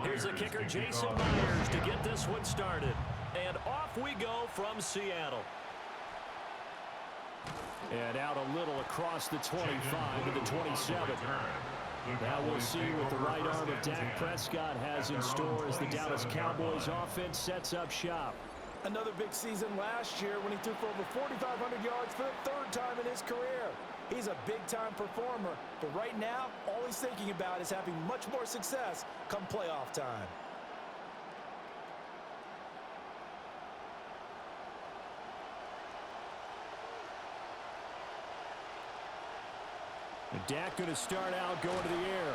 Here's the kicker, Jason Myers, to get this one started. And off we go from Seattle. And out a little across the 25 to the 27. Now we'll see what the right arm of Dak Prescott has in store as the Dallas Cowboys offense sets up shop. Another big season last year when he threw for over 4,500 yards for the third time in his career. He's a big-time performer, but right now, all he's thinking about is having much more success come playoff time. And Dak going to start out going to the air.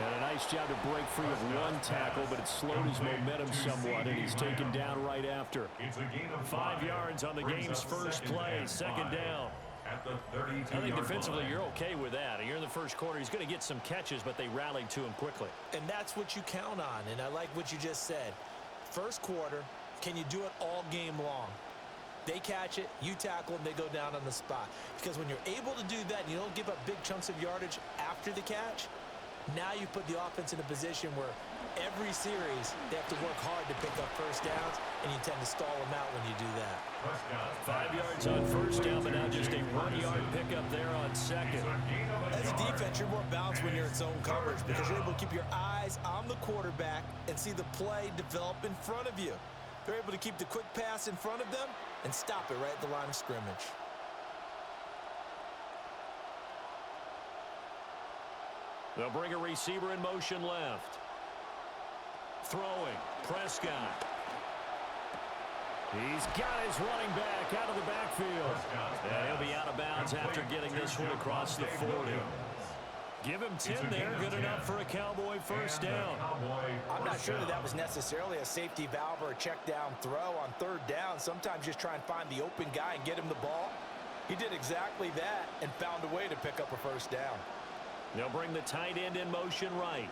And a nice job to break free of one tackle, but it slowed his momentum somewhat, and he's taken down right after. 5 yards on the game's first play, second down. I think defensively you're okay with that. You're in the first quarter. He's going to get some catches, but they rallied to him quickly. And that's what you count on, and I like what you just said. First quarter, can you do it all game long? They catch it, you tackle them, they go down on the spot. Because when you're able to do that and you don't give up big chunks of yardage after the catch, now you put the offense in a position where every series they have to work hard to pick up first downs, and you tend to stall them out when you do that. 5 yards on first down, but now just a 1-yard pickup there on second. As a defense, you're more balanced when you're in zone coverage because you're able to keep your eyes on the quarterback and see the play develop in front of you. They're able to keep the quick pass in front of them and stop it right at the line of scrimmage. They'll bring a receiver in motion left. Throwing, Prescott. He's got his running back out of the backfield. And he'll be out of bounds after getting this one across the 40. Give him 10 there, good enough for a Cowboy first down. I'm not sure that was necessarily a safety valve or a check down throw on third down. Sometimes just try and find the open guy and get him the ball. He did exactly that and found a way to pick up a first down. They'll bring the tight end in motion right.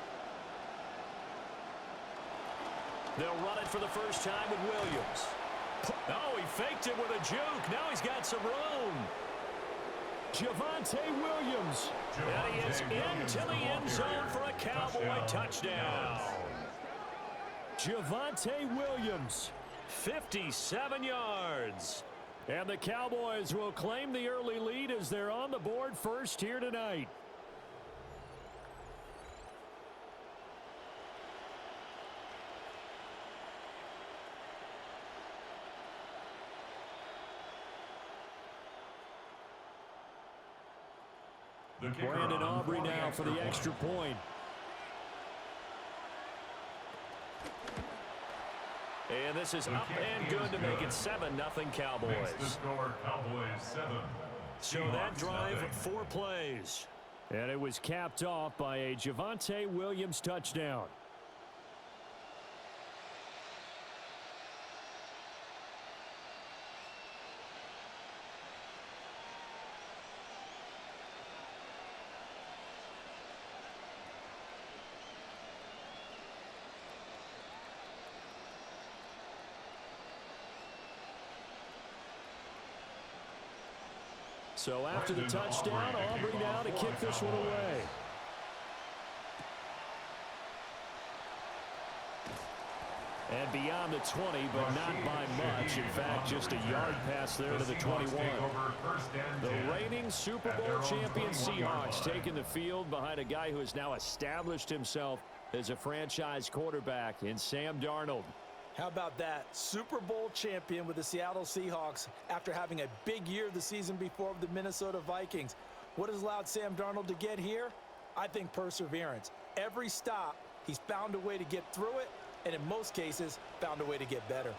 They'll run it for the first time with Williams. Oh, he faked it with a juke. Now he's got some room. Javonte Williams. And he is into the end zone for a Cowboy touchdown. Javonte Williams, 57 yards. And the Cowboys will claim the early lead as they're on the board first here tonight. Brandon Aubrey now for the extra point. And this is up and good to make it 7-0 Cowboys. So that drive, 4 plays. And it was capped off by a Javonte Williams touchdown. So after the touchdown, Aubrey now to kick this one away. And beyond the 20, but not by much. In fact, just a yard pass there to the 21. The reigning Super Bowl champion Seahawks taking the field behind a guy who has now established himself as a franchise quarterback in Sam Darnold. How about that? Super Bowl champion with the Seattle Seahawks after having a big year the season before with the Minnesota Vikings. What has allowed Sam Darnold to get here? I think perseverance. Every stop, he's found a way to get through it, and in most cases, found a way to get better.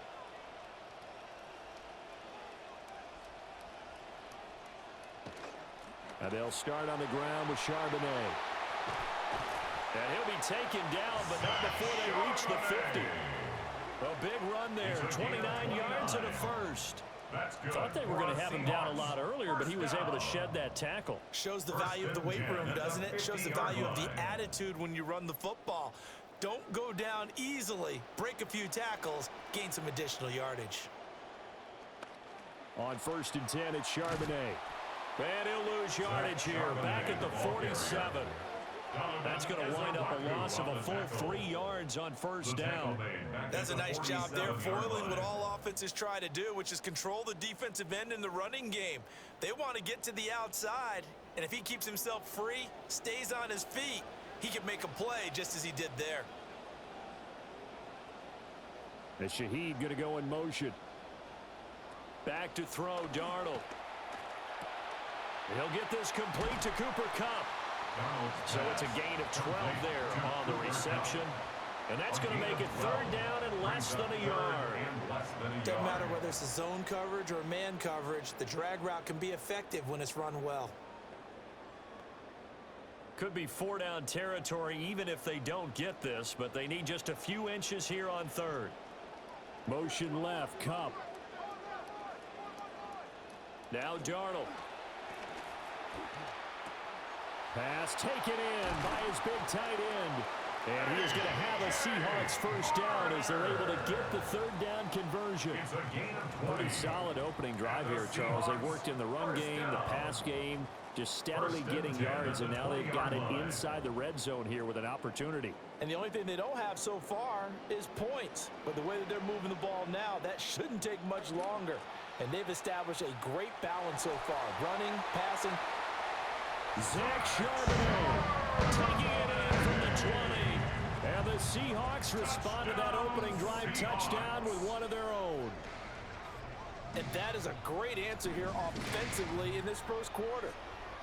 And they'll start on the ground with Charbonnet. And he'll be taken down, but not before they reach the 50. A big run there, 29 yards and a first. Thought they were going to have him down a lot earlier, but he was able to shed that tackle. Shows the value of the weight room, doesn't it? Shows the value of the attitude when you run the football. Don't go down easily. Break a few tackles, gain some additional yardage. On 1st and 10, it's Charbonnet. And he'll lose yardage here, back at the 47. That's going to wind up a loss of a full 3 yards on first down. That's a nice job there, foiling what all offenses try to do, which is control the defensive end in the running game. They want to get to the outside, and if he keeps himself free, stays on his feet, he can make a play just as he did there. And Shaheed going to go in motion. Back to throw, Darnold. He'll get this complete to Cooper Kupp. So it's a gain of 12 there on the reception. And that's going to make it third down and less than a yard. Doesn't matter whether it's a zone coverage or man coverage, the drag route can be effective when it's run well. Could be 4-down territory even if they don't get this, but they need just a few inches here on third. Motion left, Kupp. Now Darnold. Pass taken in by his big tight end. And he is going to have a Seahawks first down as they're able to get the third down conversion. Pretty solid opening drive here, Charles. They worked in the run game, the pass game, just steadily getting yards, and now they've got it inside the red zone here with an opportunity. And the only thing they don't have so far is points. But the way that they're moving the ball now, that shouldn't take much longer. And they've established a great balance so far. Running, passing. Zach Charbonnet taking it in from the 20. And the Seahawks respond to that opening drive touchdown with one of their own. And that is a great answer here offensively in this first quarter.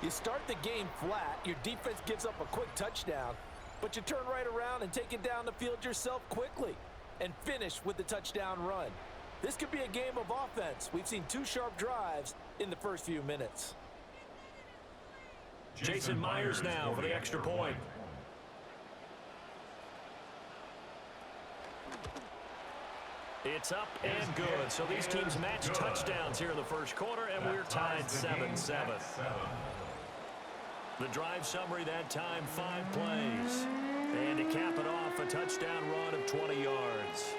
You start the game flat, your defense gives up a quick touchdown, but you turn right around and take it down the field yourself quickly and finish with the touchdown run. This could be a game of offense. We've seen 2 sharp drives in the first few minutes. Jason Myers now for the extra point. It's up and good. So these teams match touchdowns here in the first quarter, and we're tied 7-7. The drive summary that time, 5 plays. And to cap it off, a touchdown run of 20 yards.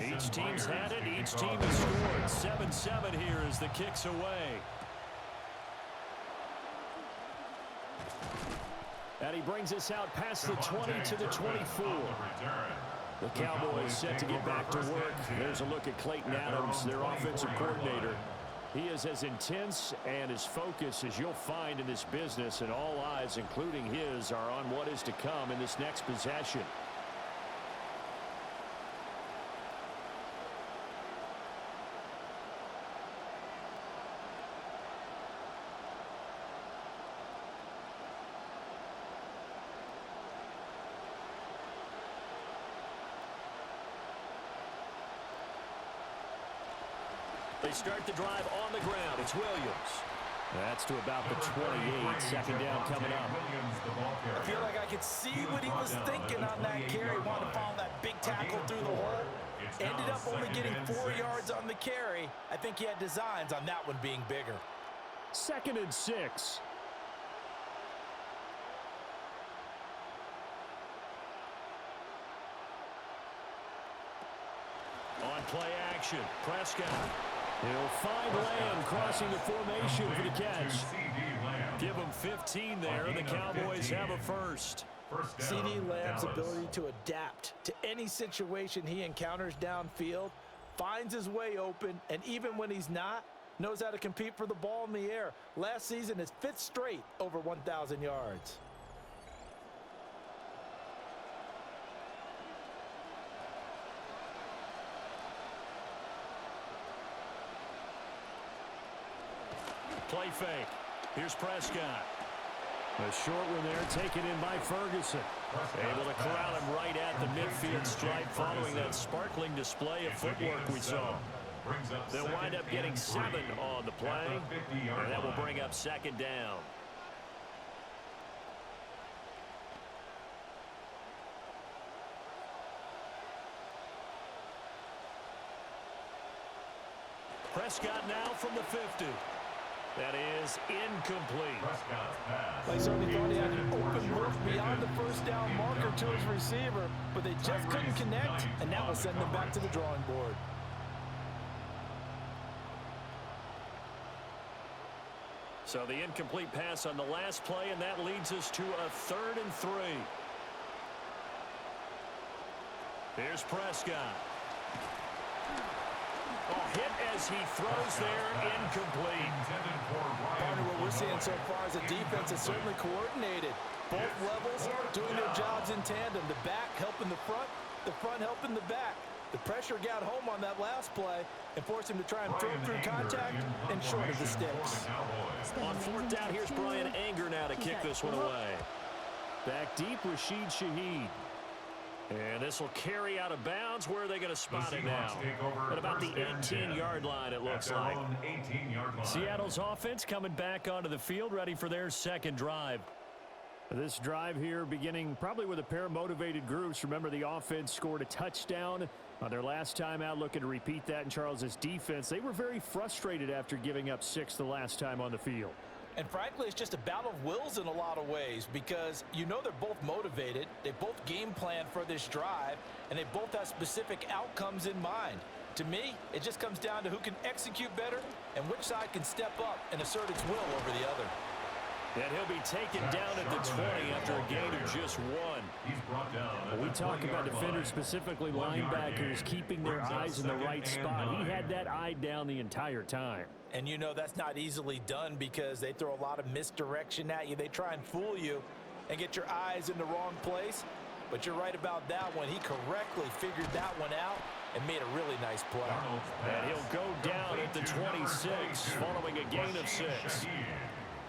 Each team's had it. Each team has scored. 7-7 here as the kick's away. And he brings us out past the 20 to the 24. The Cowboys set to get back to work. There's a look at Clayton Adams, their offensive coordinator. He is as intense and as focused as you'll find in this business, and all eyes, including his, are on what is to come in this next possession. They start the drive on the ground. It's Williams. That's to about the 28. Second down coming up. I feel like I could see what he was thinking on that carry. Wanted to follow that big tackle through the hole. Ended up only getting 4 yards on the carry. I think he had designs on that one being bigger. 2nd and 6. On play action, Prescott. He'll find Lamb crossing the formation for the catch. Give him 15 there. The Cowboys have a first. CD Lamb's ability to adapt to any situation he encounters downfield, finds his way open, and even when he's not, knows how to compete for the ball in the air. Last season, his 5th straight over 1,000 yards. Play fake. Here's Prescott. A short one there taken in by Ferguson. Able to corral him right at the midfield stripe following that sparkling display of footwork we saw. They'll wind up getting 7 on the play, and that will bring up 2nd down. Prescott now from the 50. That is incomplete. They certainly thought he had an open look beyond the first down marker to his receiver, but they just couldn't connect, and that will send them back to the drawing board. So the incomplete pass on the last play, and that leads us to a 3rd and 3. Here's Prescott. Hit as he throws there, incomplete. Partner, what we're seeing so far is a defense that's certainly coordinated. Both levels doing their jobs in tandem. The back helping the front helping the back. The pressure got home on that last play and forced him to try and throw through contact and short of the sticks. On 4th down, here's Brian Anger now to kick this one away. Back deep, Rashid Shaheed. And this will carry out of bounds. Where are they going to spot it now? At about the 18-yard line, it looks like. Seattle's offense coming back onto the field, ready for their second drive. This drive here beginning probably with a pair of motivated groups. Remember, the offense scored a touchdown on their last time out, looking to repeat that in Charles's defense. They were very frustrated after giving up 6 the last time on the field. And frankly, it's just a battle of wills in a lot of ways because you know they're both motivated. They both game plan for this drive, and they both have specific outcomes in mind. To me, it just comes down to who can execute better and which side can step up and assert its will over the other. And he'll be taken down at the 20 after a gain of just 1. We talk about defenders, specifically linebackers, keeping their eyes in the right spot. He had that eye down the entire time. And you know that's not easily done because they throw a lot of misdirection at you. They try and fool you and get your eyes in the wrong place. But you're right about that one. He correctly figured that one out and made a really nice play. And he'll go down at the 26 following a gain of 6.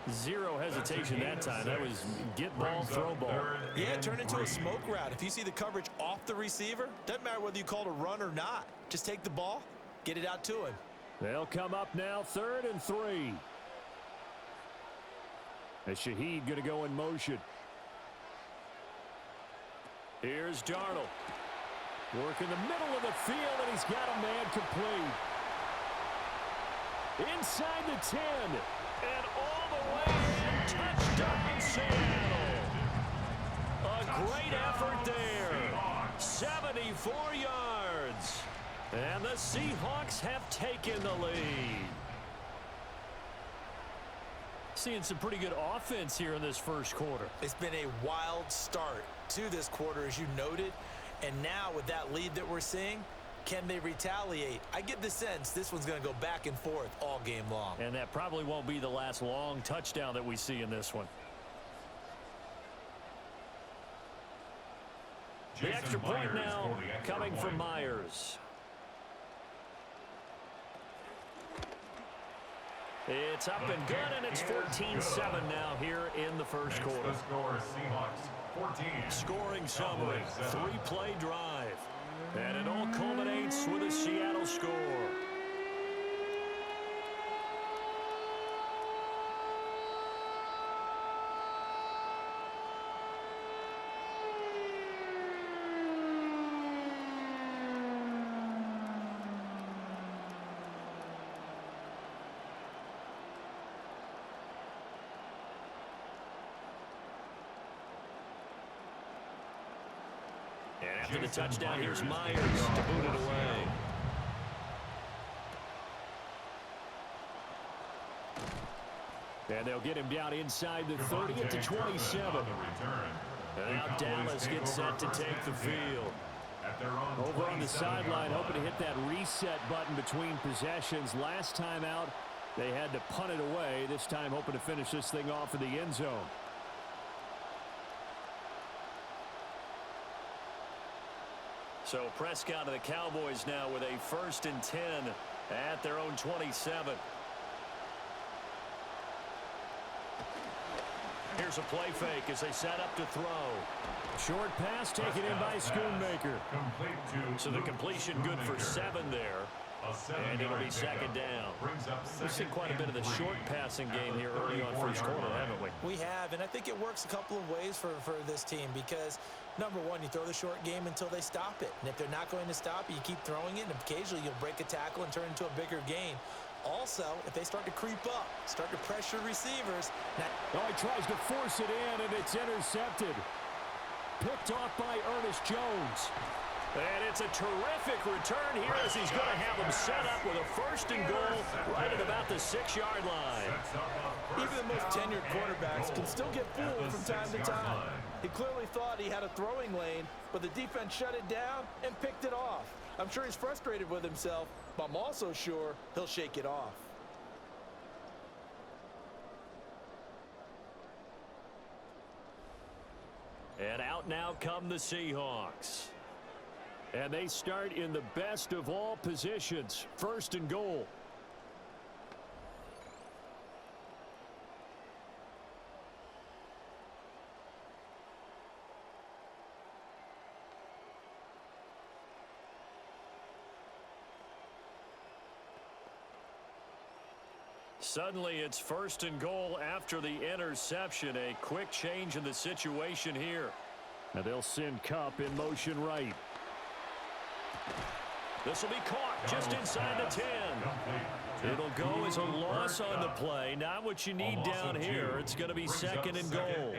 Zero hesitation that time. That was get ball, throw ball. Yeah, it turned into a smoke route. If you see the coverage off the receiver, doesn't matter whether you call it a run or not. Just take the ball, get it out to him. They'll come up now 3rd and 3. As Shaheed going to go in motion. Here's Darnold. Work in the middle of the field, and he's got a man complete. Inside the 10. And all the way in. Touchdown, Seattle. A great effort there. 74 yards. And the Seahawks have taken the lead. Seeing some pretty good offense here in this first quarter. It's been a wild start to this quarter, as you noted. And now with that lead that we're seeing, can they retaliate? I get the sense this one's going to go back and forth all game long. And that probably won't be the last long touchdown that we see in this one. The extra point now coming from Myers. It's up and good, and it's 14-7 now here in the first quarter. Scoring summary, 3-play drive. And it all culminates with a Seattle score. And after the touchdown, here's Myers to boot it away. And they'll get him down inside the 30 at the 27. And now Dallas gets set to take the field. Over on the sideline, hoping to hit that reset button between possessions. Last time out, they had to punt it away. This time hoping to finish this thing off in the end zone. So Prescott of the Cowboys now with a 1st and 10 at their own 27. Here's a play fake as they set up to throw. Short pass taken in by Schoonmaker. So the completion good for 7 there. And it'll be 2nd down. We've seen quite a bit of the short passing game here early on first quarter, haven't we? We have, and I think it works a couple of ways for this team because, number one, you throw the short game until they stop it. And if they're not going to stop it, you keep throwing it, and occasionally you'll break a tackle and turn it into a bigger gain. Also, if they start to creep up, start to pressure receivers. Oh, he tries to force it in, and it's intercepted. Picked off by Ernest Jones. And it's a terrific return here as he's going to have him set up with a first and goal right at about the 6-yard line. Even the most tenured quarterbacks can still get fooled from time to time. He clearly thought he had a throwing lane, but the defense shut it down and picked it off. I'm sure he's frustrated with himself, but I'm also sure he'll shake it off. And out now come the Seahawks. And they start in the best of all positions, first and goal. Suddenly it's first and goal after the interception. A quick change in the situation here. Now they'll send Kupp in motion right. This will be caught just inside the 10. It'll go as a loss on the play. Not what you need down here. It's going to be second and goal.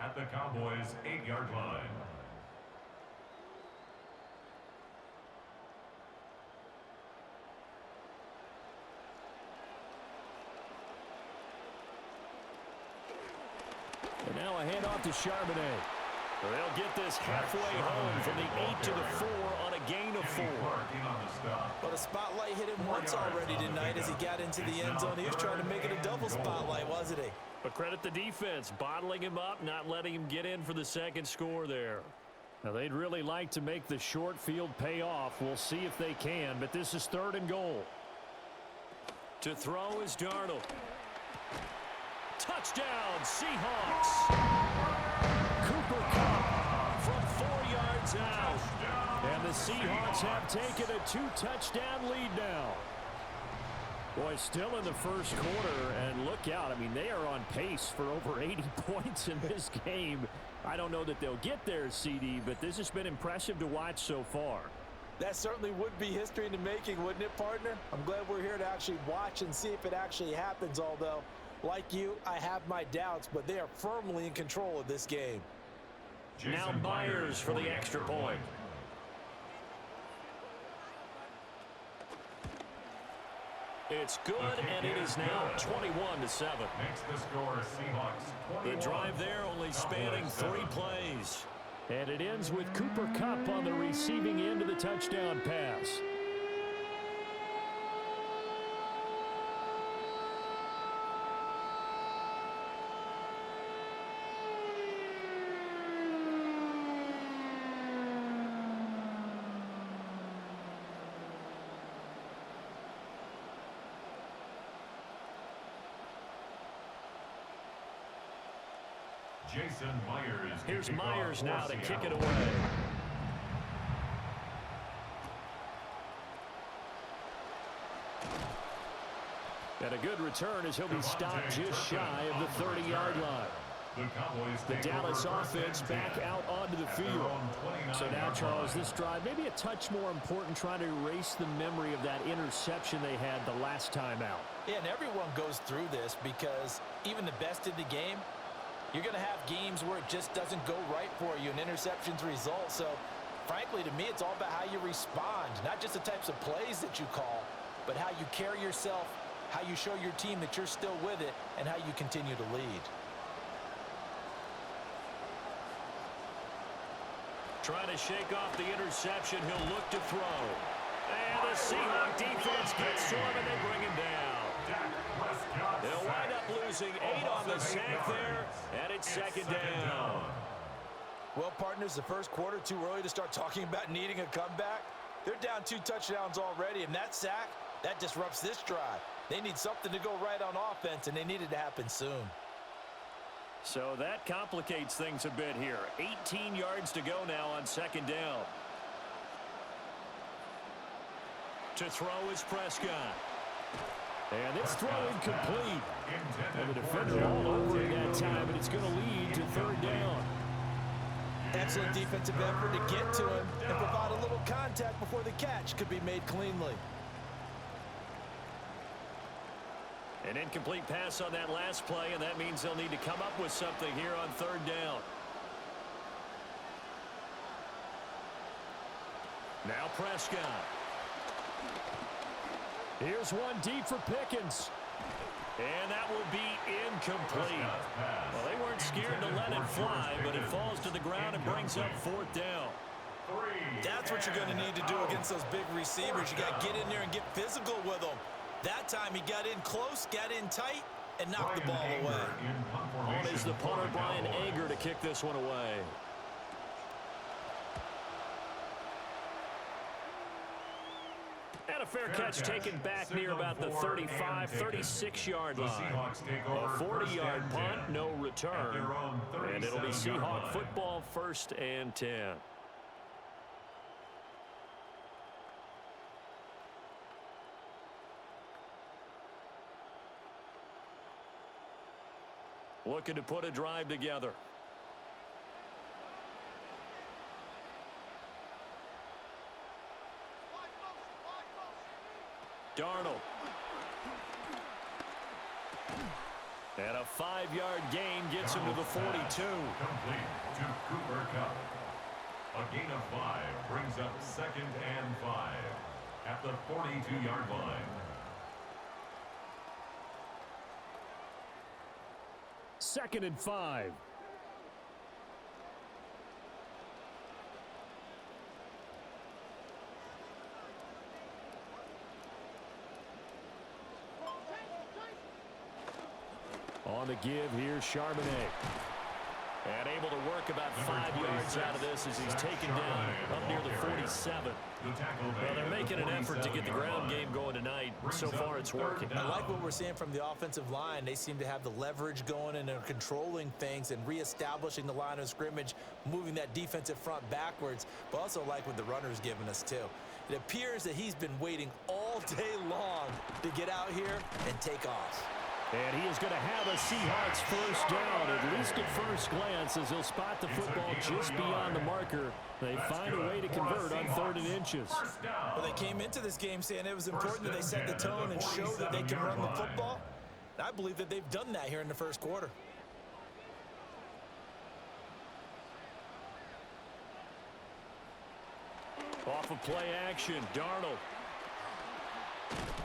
At the Cowboys' 8-yard line. And now a handoff to Charbonnet. They'll get this halfway home from the 8 to the 4 on a gain of 4. But the spotlight hit him once already tonight as he got into the end zone. He was trying to make it a double spotlight, wasn't he? But credit the defense, bottling him up, not letting him get in for the second score there. Now, they'd really like to make the short field pay off. We'll see if they can, but this is third and goal. To throw is Darnold. Touchdown, Seahawks. Cooper Kupp from 4 yards out. And the Seahawks have taken a 2-touchdown lead now. Boy, still in the first quarter, and look out. I mean, they are on pace for over 80 points in this game. I don't know that they'll get there, CD, but this has been impressive to watch so far. That certainly would be history in the making, wouldn't it, partner? I'm glad we're here to actually watch and see if it actually happens, although, like you, I have my doubts, but they are firmly in control of this game. Now Myers for the extra point. It's good, and it is now 21-7. Makes the score Seahawks 21. The drive there only spanning 3 plays. And it ends with Cooper Kupp on the receiving end of the touchdown pass. Jason Myers. Here's Myers now to kick it away. And a good return as he'll be stopped just shy of the 30-yard line. The Dallas offense back out onto the field. So now, Charles, this drive maybe a touch more important, trying to erase the memory of that interception they had the last time out. Yeah, and everyone goes through this because even the best in the game, you're going to have games where it just doesn't go right for you, and interceptions result. So, frankly, to me, it's all about how you respond, not just the types of plays that you call, but how you carry yourself, how you show your team that you're still with it, and how you continue to lead. Trying to shake off the interception, he'll look to throw. And the Seahawks defense gets to him, and they bring him down. They'll wind up losing 8 on the sack there, and it's second down. Well, partners, the first quarter, too early to start talking about needing a comeback. They're down 2 touchdowns already, and that sack, that disrupts this drive. They need something to go right on offense, and they need it to happen soon. So that complicates things a bit here. 18 yards to go now on second down. To throw is Prescott. And it's throw incomplete. And the defender all over it that time, and it's going to lead to third down. Excellent defensive effort to get to him and provide a little contact before the catch could be made cleanly. An incomplete pass on that last play, and that means they'll need to come up with something here on third down. Now Prescott. Here's one deep for Pickens. And that will be incomplete. Well, they weren't scared to let it fly, but it falls to the ground and brings up fourth down. That's what you're going to need to do against those big receivers. You got to get in there and get physical with them. That time he got in close, got in tight, and knocked the ball away. On is the punter, Brian Anger, to kick this one away. And a fair catch taken back near about the 35, 36-yard line. A 40-yard punt, no return. And it'll be Seahawk football, 1st and 10. Looking to put a drive together. Darnold. And a 5-yard gain gets him to the 42. Complete to Cooper Kupp. A gain of 5 brings up 2nd and 5 at the 42-yard line. Second and 5. On the give here, Charbonnet. And able to work about 5 yards out of this as he's taken down up near the 47. Well, they're making an effort to get the ground game going tonight. So far, it's working. I like what we're seeing from the offensive line. They seem to have the leverage going and they're controlling things and reestablishing the line of scrimmage, moving that defensive front backwards, but also like what the runner's giving us, too. It appears that he's been waiting all day long to get out here and take off. And he is going to have a Seahawks first down, at least at first glance, as he'll spot the football just beyond the marker. They find a way to convert on 3rd and inches. Well, they came into this game saying it was important that they set the tone and show that they can run the football. I believe that they've done that here in the first quarter. Off of play action, Darnold.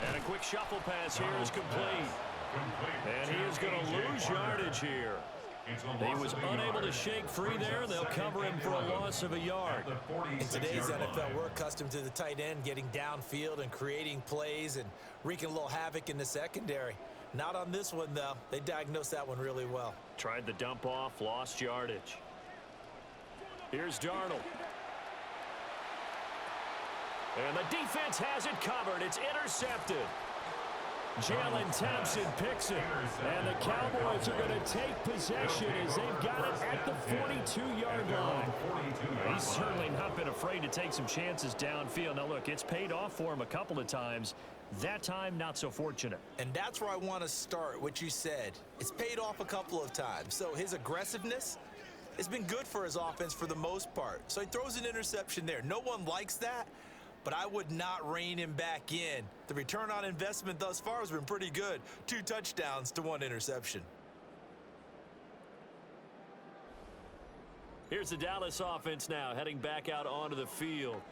And a quick shuffle pass here is complete. And he is going to lose yardage here. He was unable to shake free there, and they'll cover him for a loss of a yard. In today's NFL, we're accustomed to the tight end getting downfield and creating plays and wreaking a little havoc in the secondary. Not on this one, though. They diagnosed that one really well. Tried the dump off, lost yardage. Here's Darnold. And the defense has it covered. It's intercepted. Jalen Thompson picks it, and the Cowboys are going to take possession as they've got it at the 42-yard line. He's certainly not been afraid to take some chances downfield. Now, look, it's paid off for him a couple of times. That time, not so fortunate. And that's where I want to start, what you said. It's paid off a couple of times. So his aggressiveness has been good for his offense for the most part. So he throws an interception there. No one likes that. But I would not rein him back in. The return on investment thus far has been pretty good. 2 touchdowns to 1 interception. Here's the Dallas offense now heading back out onto the field.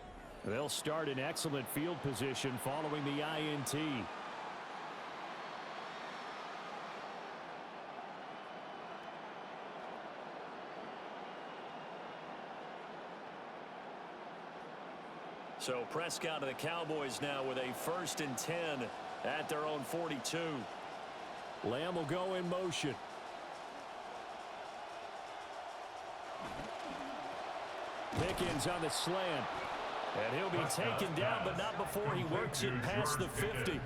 They'll start in excellent field position following the INT. So Prescott of the Cowboys now with a 1st and 10 at their own 42. Lamb will go in motion. Pickens on the slant. And he'll be taken down, but not before he works it past the 50.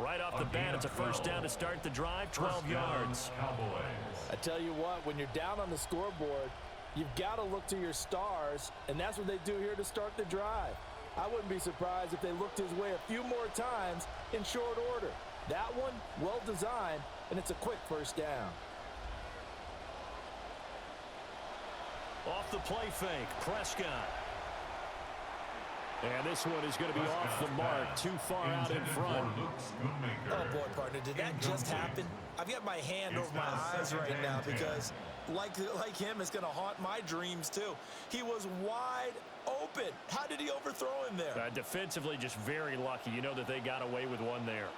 Right off the bat, it's a first down to start the drive, 12 yards. I tell you what, when you're down on the scoreboard, you've got to look to your stars, and that's what they do here to start the drive. I wouldn't be surprised if they looked his way a few more times in short order. That one, well designed, and it's a quick first down. Off the play fake, Prescott. And this one is going to be off the mark, too far out in front. Oh, boy, partner, did that just happen? I've got my hand over my eyes right now because, like him, it's going to haunt my dreams, too. He was wide open. How did he overthrow him there? Defensively, just very lucky. You know that they got away with one there.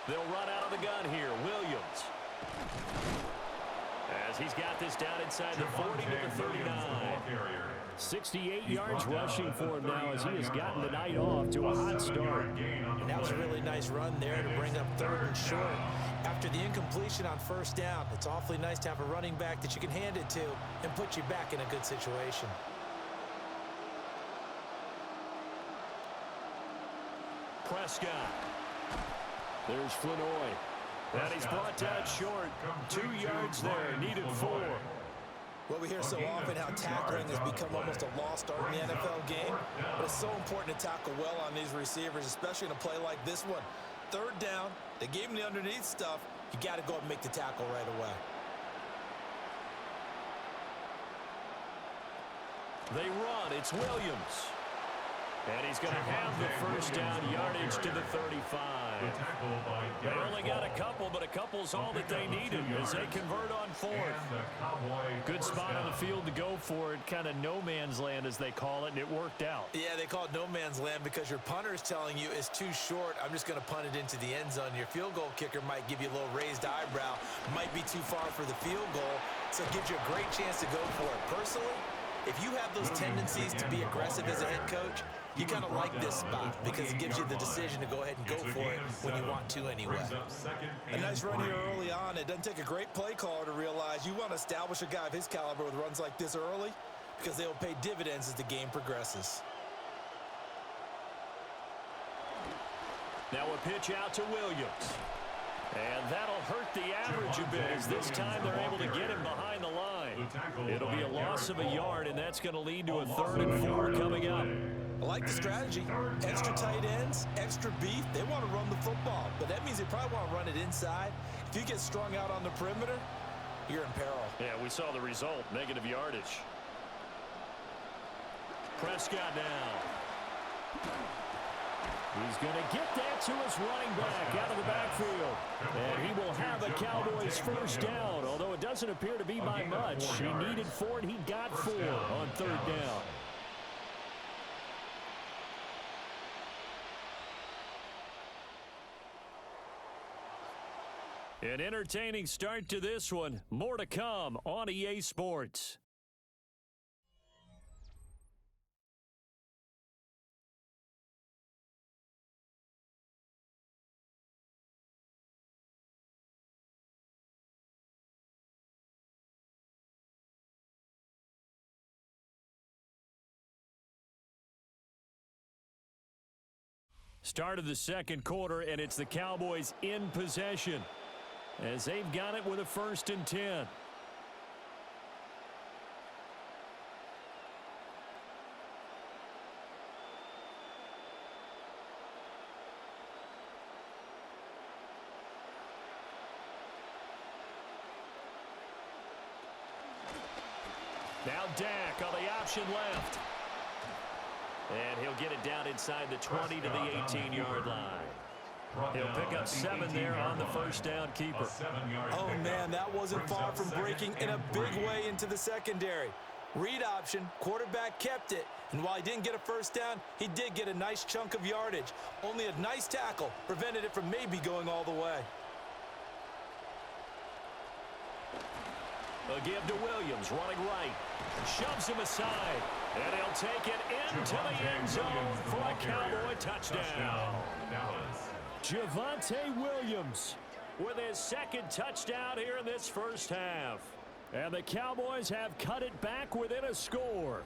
They'll run out of the gun here. Williams. As he's got this down inside the 40 to the 39. 68 yards rushing for him now as he has gotten the night off to a hot start. And that was a really nice run there to bring up 3rd and short. After the incompletion on 1st down, it's awfully nice to have a running back that you can hand it to and put you back in a good situation. Prescott. There's Flanoy. And he's brought down short. 2 yards there. Needed 4. Well, we hear so often how tackling has become almost a lost art in the NFL game. But it's so important to tackle well on these receivers, especially in a play like this one. 3rd down. They gave him the underneath stuff. You got to go and make the tackle right away. They run. It's Williams. And he's going to have the 1st down yardage to the 35. They only got a couple, but a couple's all that they needed as they convert on 4th. Good spot on the field to go for it. Kind of no man's land, as they call it, and it worked out. Yeah, they call it no man's land because your punter is telling you it's too short. I'm just going to punt it into the end zone. Your field goal kicker might give you a little raised eyebrow. Might be too far for the field goal, so it gives you a great chance to go for it. Personally, if you have those tendencies to be aggressive as a head coach, you kind of like this spot because it gives you the decision to go ahead and go for it when you want to anyway. A nice run here early on. It doesn't take a great play caller to realize you want to establish a guy of his caliber with runs like this early because they will pay dividends as the game progresses. Now a pitch out to Williams. And that'll hurt the average a bit as this time they're able to get him behind the line. It'll be a loss of a yard, and that's going to lead to a 3rd and 4 coming up. I like the strategy. Extra tight ends, extra beef. They want to run the football, but that means they probably want to run it inside. If you get strung out on the perimeter, you're in peril. Yeah, we saw the result, negative yardage. Prescott now. He's going to get that to his running back out of the backfield. And he will have a Cowboys 1st down, although it doesn't appear to be by much. He needed 4, and he got 4 on 3rd down. An entertaining start to this one. More to come on EA Sports. Start of the 2nd quarter, and it's the Cowboys in possession as they've got it with a 1st and 10. Now Dak on the option left. And he'll get it down inside the 20 to the 18-yard line. He'll pick up 7 there on the 1st down keeper. Oh, man, that wasn't far from breaking in a big way into the secondary. Read option, quarterback kept it, and while he didn't get a 1st down, he did get a nice chunk of yardage. Only a nice tackle prevented it from maybe going all the way. A give to Williams, running right. Shoves him aside, and he'll take it into the end zone for a Cowboy touchdown. Javonte Williams with his 2nd touchdown here in this 1st half. And the Cowboys have cut it back within a score.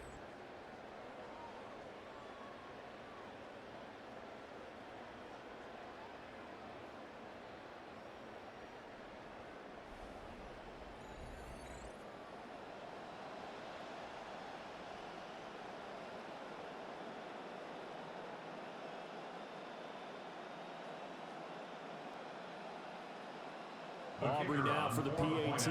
Aubrey now for the PAT.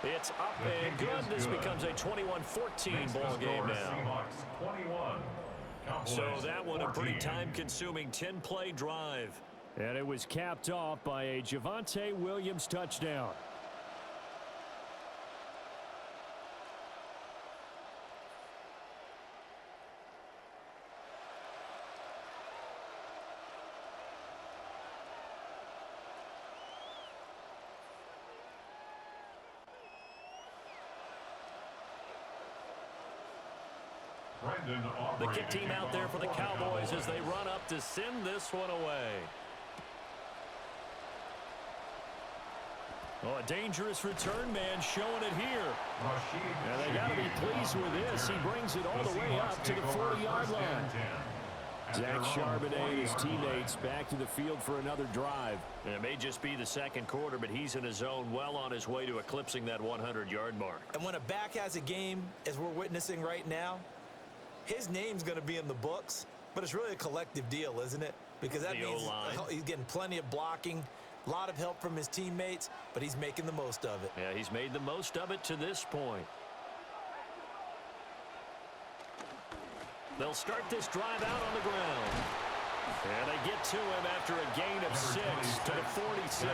It's up and good. This becomes a 21-14 ball game now. So that one a pretty time-consuming 10-play drive. And it was capped off by a Javonte Williams touchdown. The kick team out there for the Cowboys as they run up to send this one away. Oh, a dangerous return man showing it here. And they got to be pleased with this. He brings it all the way up to the 40-yard line. Zach Charbonnet and his teammates back to the field for another drive. And it may just be the second quarter, but he's in his zone, well on his way to eclipsing that 100-yard mark. And when a back has a game, as we're witnessing right now, his name's going to be in the books, but it's really a collective deal, isn't it? Because that means he's getting plenty of blocking, a lot of help from his teammates, but he's making the most of it. Yeah, he's made the most of it to this point. They'll start this drive out on the ground. And they get to him after a gain of 6 to the 46.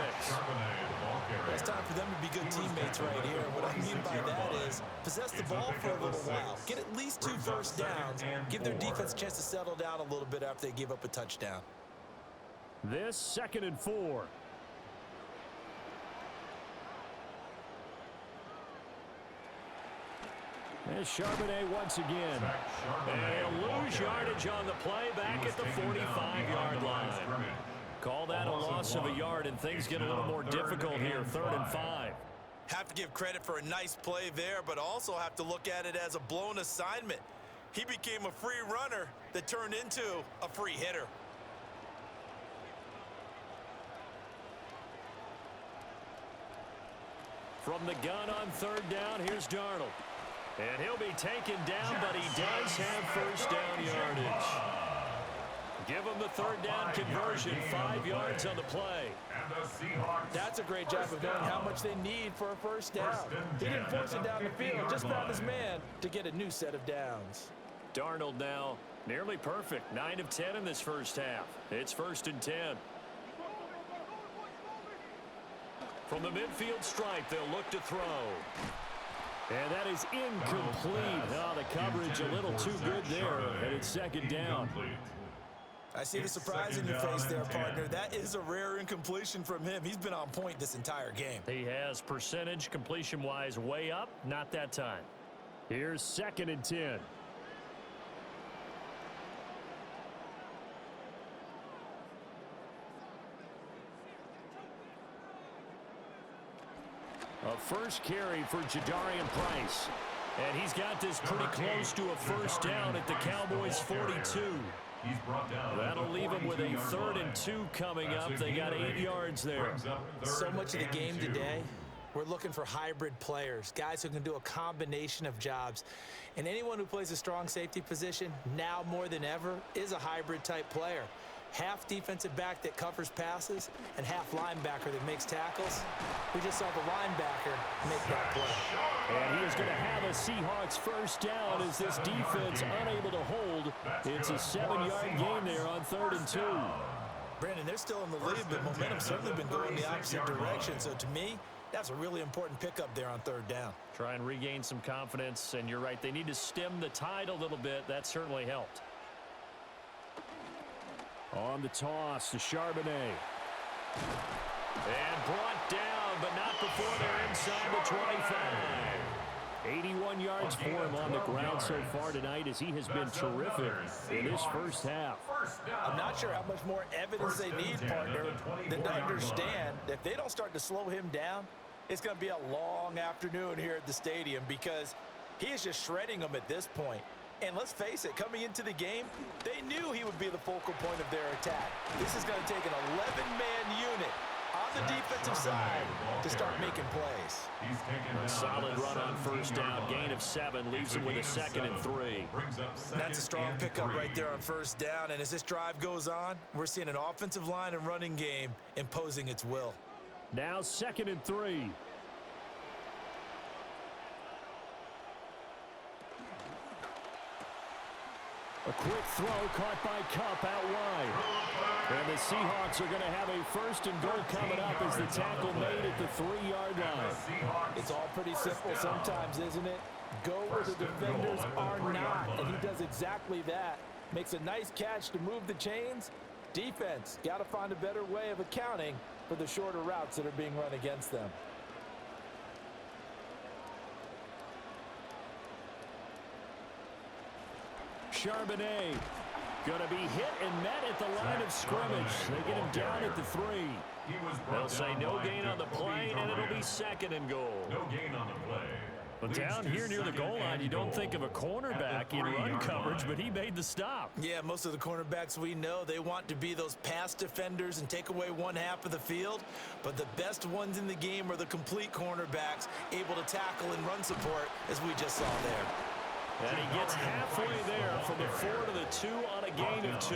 It's time for them to be good teammates right here. What I mean by that is possess the ball for a little while. Get at least 2 first downs. Give their defense a chance to settle down a little bit after they give up a touchdown. This 2nd and 4. There's Charbonnet once again. And they'll lose yardage on the play back at the 45-yard line. Call that a loss of a yard, and things get a little more difficult here. 3rd and 5. Have to give credit for a nice play there, but also have to look at it as a blown assignment. He became a free runner that turned into a free hitter. From the gun on 3rd down, here's Darnold. And he'll be taken down, but he does have first down yardage. Give him the 3rd down conversion, 5 yards on the play. That's a great job of knowing how much they need for a first down. He didn't force it down the field, just found his man to get a new set of downs. Darnold now nearly perfect, 9 of 10 in this first half. It's 1st and 10. From the midfield stripe, they'll look to throw. And that is incomplete. Oh, the coverage a little too good there, and it's 2nd down. I see the surprise in your face there, partner. That is a rare incompletion from him. He's been on point this entire game. He has percentage completion-wise way up, not that time. Here's 2nd and 10. A first carry for Jadarian Price. And he's got this pretty close to a first down at the Cowboys' 42. That'll leave him with a 3rd and 2 coming up. They got 8 yards there. So much of the game today, we're looking for hybrid players, guys who can do a combination of jobs. And anyone who plays a strong safety position, now more than ever, is a hybrid type player. Half defensive back that covers passes and half linebacker that makes tackles. We just saw the linebacker make that play. And he is going to have a Seahawks first down as this defense unable to hold. It's a 7-yard gain there on 3rd and 2. Brandon, they're still in the lead, but momentum's certainly been going the opposite direction. So to me, that's a really important pickup there on 3rd down. Try and regain some confidence, and you're right. They need to stem the tide a little bit. That certainly helped. On the toss to Charbonnet. And brought down, but not before they're inside the 25. 81 yards for him on the ground so far tonight as he has been terrific in this first half. I'm not sure how much more evidence they need, partner, than to understand that if they don't start to slow him down, it's going to be a long afternoon here at the stadium because he is just shredding them at this point. And let's face it, coming into the game, they knew he would be the focal point of their attack. This is going to take an 11-man unit on the defensive side to start making plays. A solid run on first down. Gain of 7 leaves him with a 2nd and 3. That's a strong pickup right there on first down. And as this drive goes on, we're seeing an offensive line and running game imposing its will. Now 2nd and 3. A quick throw caught by Kupp out wide. And the Seahawks are going to have a first and goal coming up as the tackle made at the 3-yard line. It's all pretty simple sometimes, isn't it? Go where the defenders are not, and he does exactly that. Makes a nice catch to move the chains. Defense, got to find a better way of accounting for the shorter routes that are being run against them. Charbonnet going to be hit and met at the line of scrimmage. They get him down at the 3. They'll say no gain on the play, and it'll be second and goal. No gain on the play. But down here near the goal line, you don't think of a cornerback in run coverage, but he made the stop. Yeah, most of the cornerbacks we know, they want to be those pass defenders and take away one half of the field. But the best ones in the game are the complete cornerbacks, able to tackle and run support, as we just saw there. And he gets halfway there from the 4 to the 2 on a gain of 2.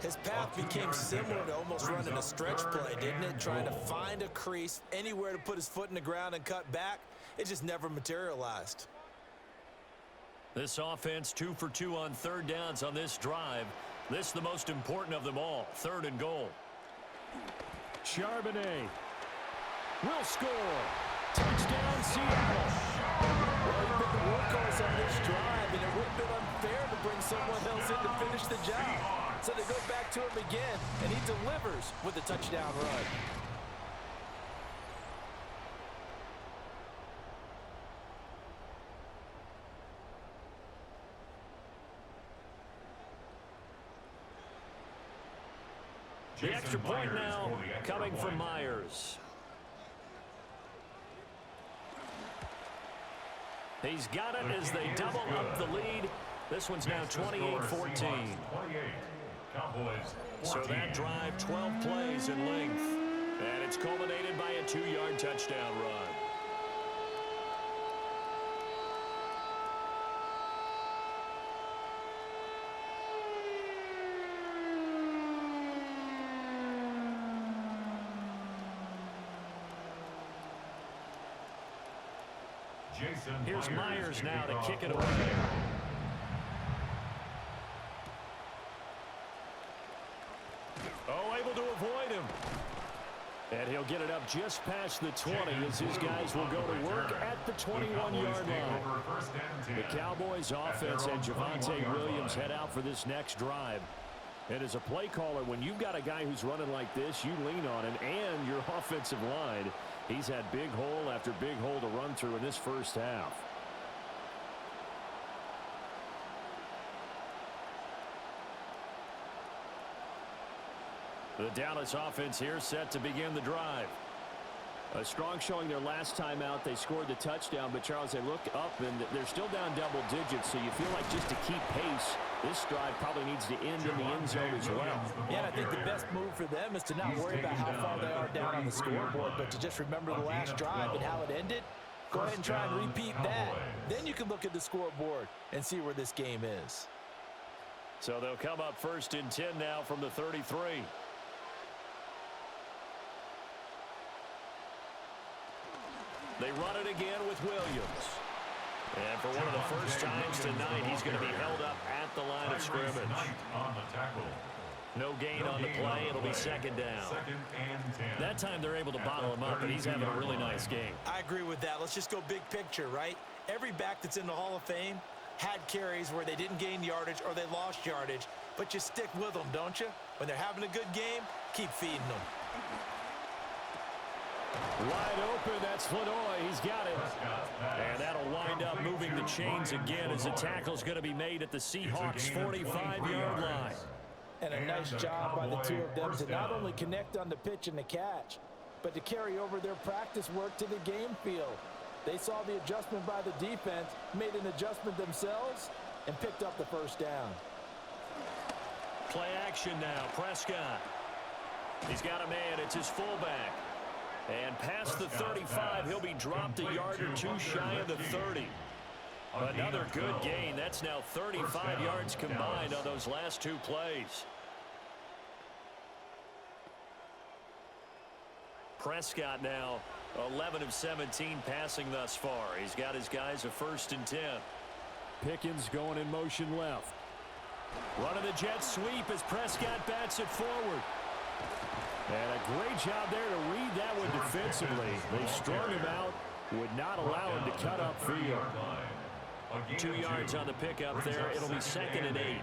His path became similar to almost running a stretch play, didn't it? Trying to find a crease, anywhere to put his foot in the ground and cut back. It just never materialized. This offense 2 for 2 on third downs on this drive. This is the most important of them all. 3rd and goal. Charbonnet will score. Touchdown, Seattle. Well, he's been the workhorse on this drive, and it would have been unfair to bring someone else in to finish the job. So they go back to him again, and he delivers with a touchdown run. The extra point now coming from Myers. He's got it as they double up the lead. This one's now 28-14. So that drive, 12 plays in length. And it's culminated by a 2-yard touchdown run. Here's Myers now to kick it away. Oh, able to avoid him. And he'll get it up just past the 20 as his guys will go to work at the 21-yard line. The Cowboys offense and Javonte Williams head out for this next drive. And as a play caller, when you've got a guy who's running like this, you lean on him and your offensive line. He's had big hole after big hole to run through in this first half. The Dallas offense here set to begin the drive. A strong showing their last time out. They scored the touchdown, but Charles, they look up and they're still down double digits, so you feel like just to keep pace, this drive probably needs to end in the end zone as well. Yeah, and I think the best move for them is to not worry about how far they are down on the scoreboard, but to just remember the last drive and how it ended. Go ahead and try and repeat that. Then you can look at the scoreboard and see where this game is. So they'll come up 1st and 10 now from the 33. They run it again with Williams. And for one of the first times tonight, he's going to be held up at the line of scrimmage. No gain on the play. It'll be 2nd down. That time they're able to bottle him up, and he's having a really nice game. I agree with that. Let's just go big picture, right? Every back that's in the Hall of Fame had carries where they didn't gain yardage or they lost yardage, but you stick with them, don't you? When they're having a good game, keep feeding them. Wide open, that's Flanoy. He's got it. And that'll wind up moving the chains again as the tackle's going to be made at the Seahawks' 45-yard line. And a nice job by the two of them to not only connect on the pitch and the catch, but to carry over their practice work to the game field. They saw the adjustment by the defense, made an adjustment themselves, and picked up the first down. Play action now, Prescott. He's got a man, it's his fullback. And past the 35, he'll be dropped a yard or two shy of the 30. Another good gain. That's now 35 yards combined on those last 2 plays. Prescott now 11 of 17 passing thus far. He's got his guys a 1st and 10. Pickens going in motion left. Running the jet sweep as Prescott bats it forward. And a great job there to read that one defensively. They strung him out, would not allow him to cut upfield. 2 yards on the pickup there. It'll be 2nd and 8.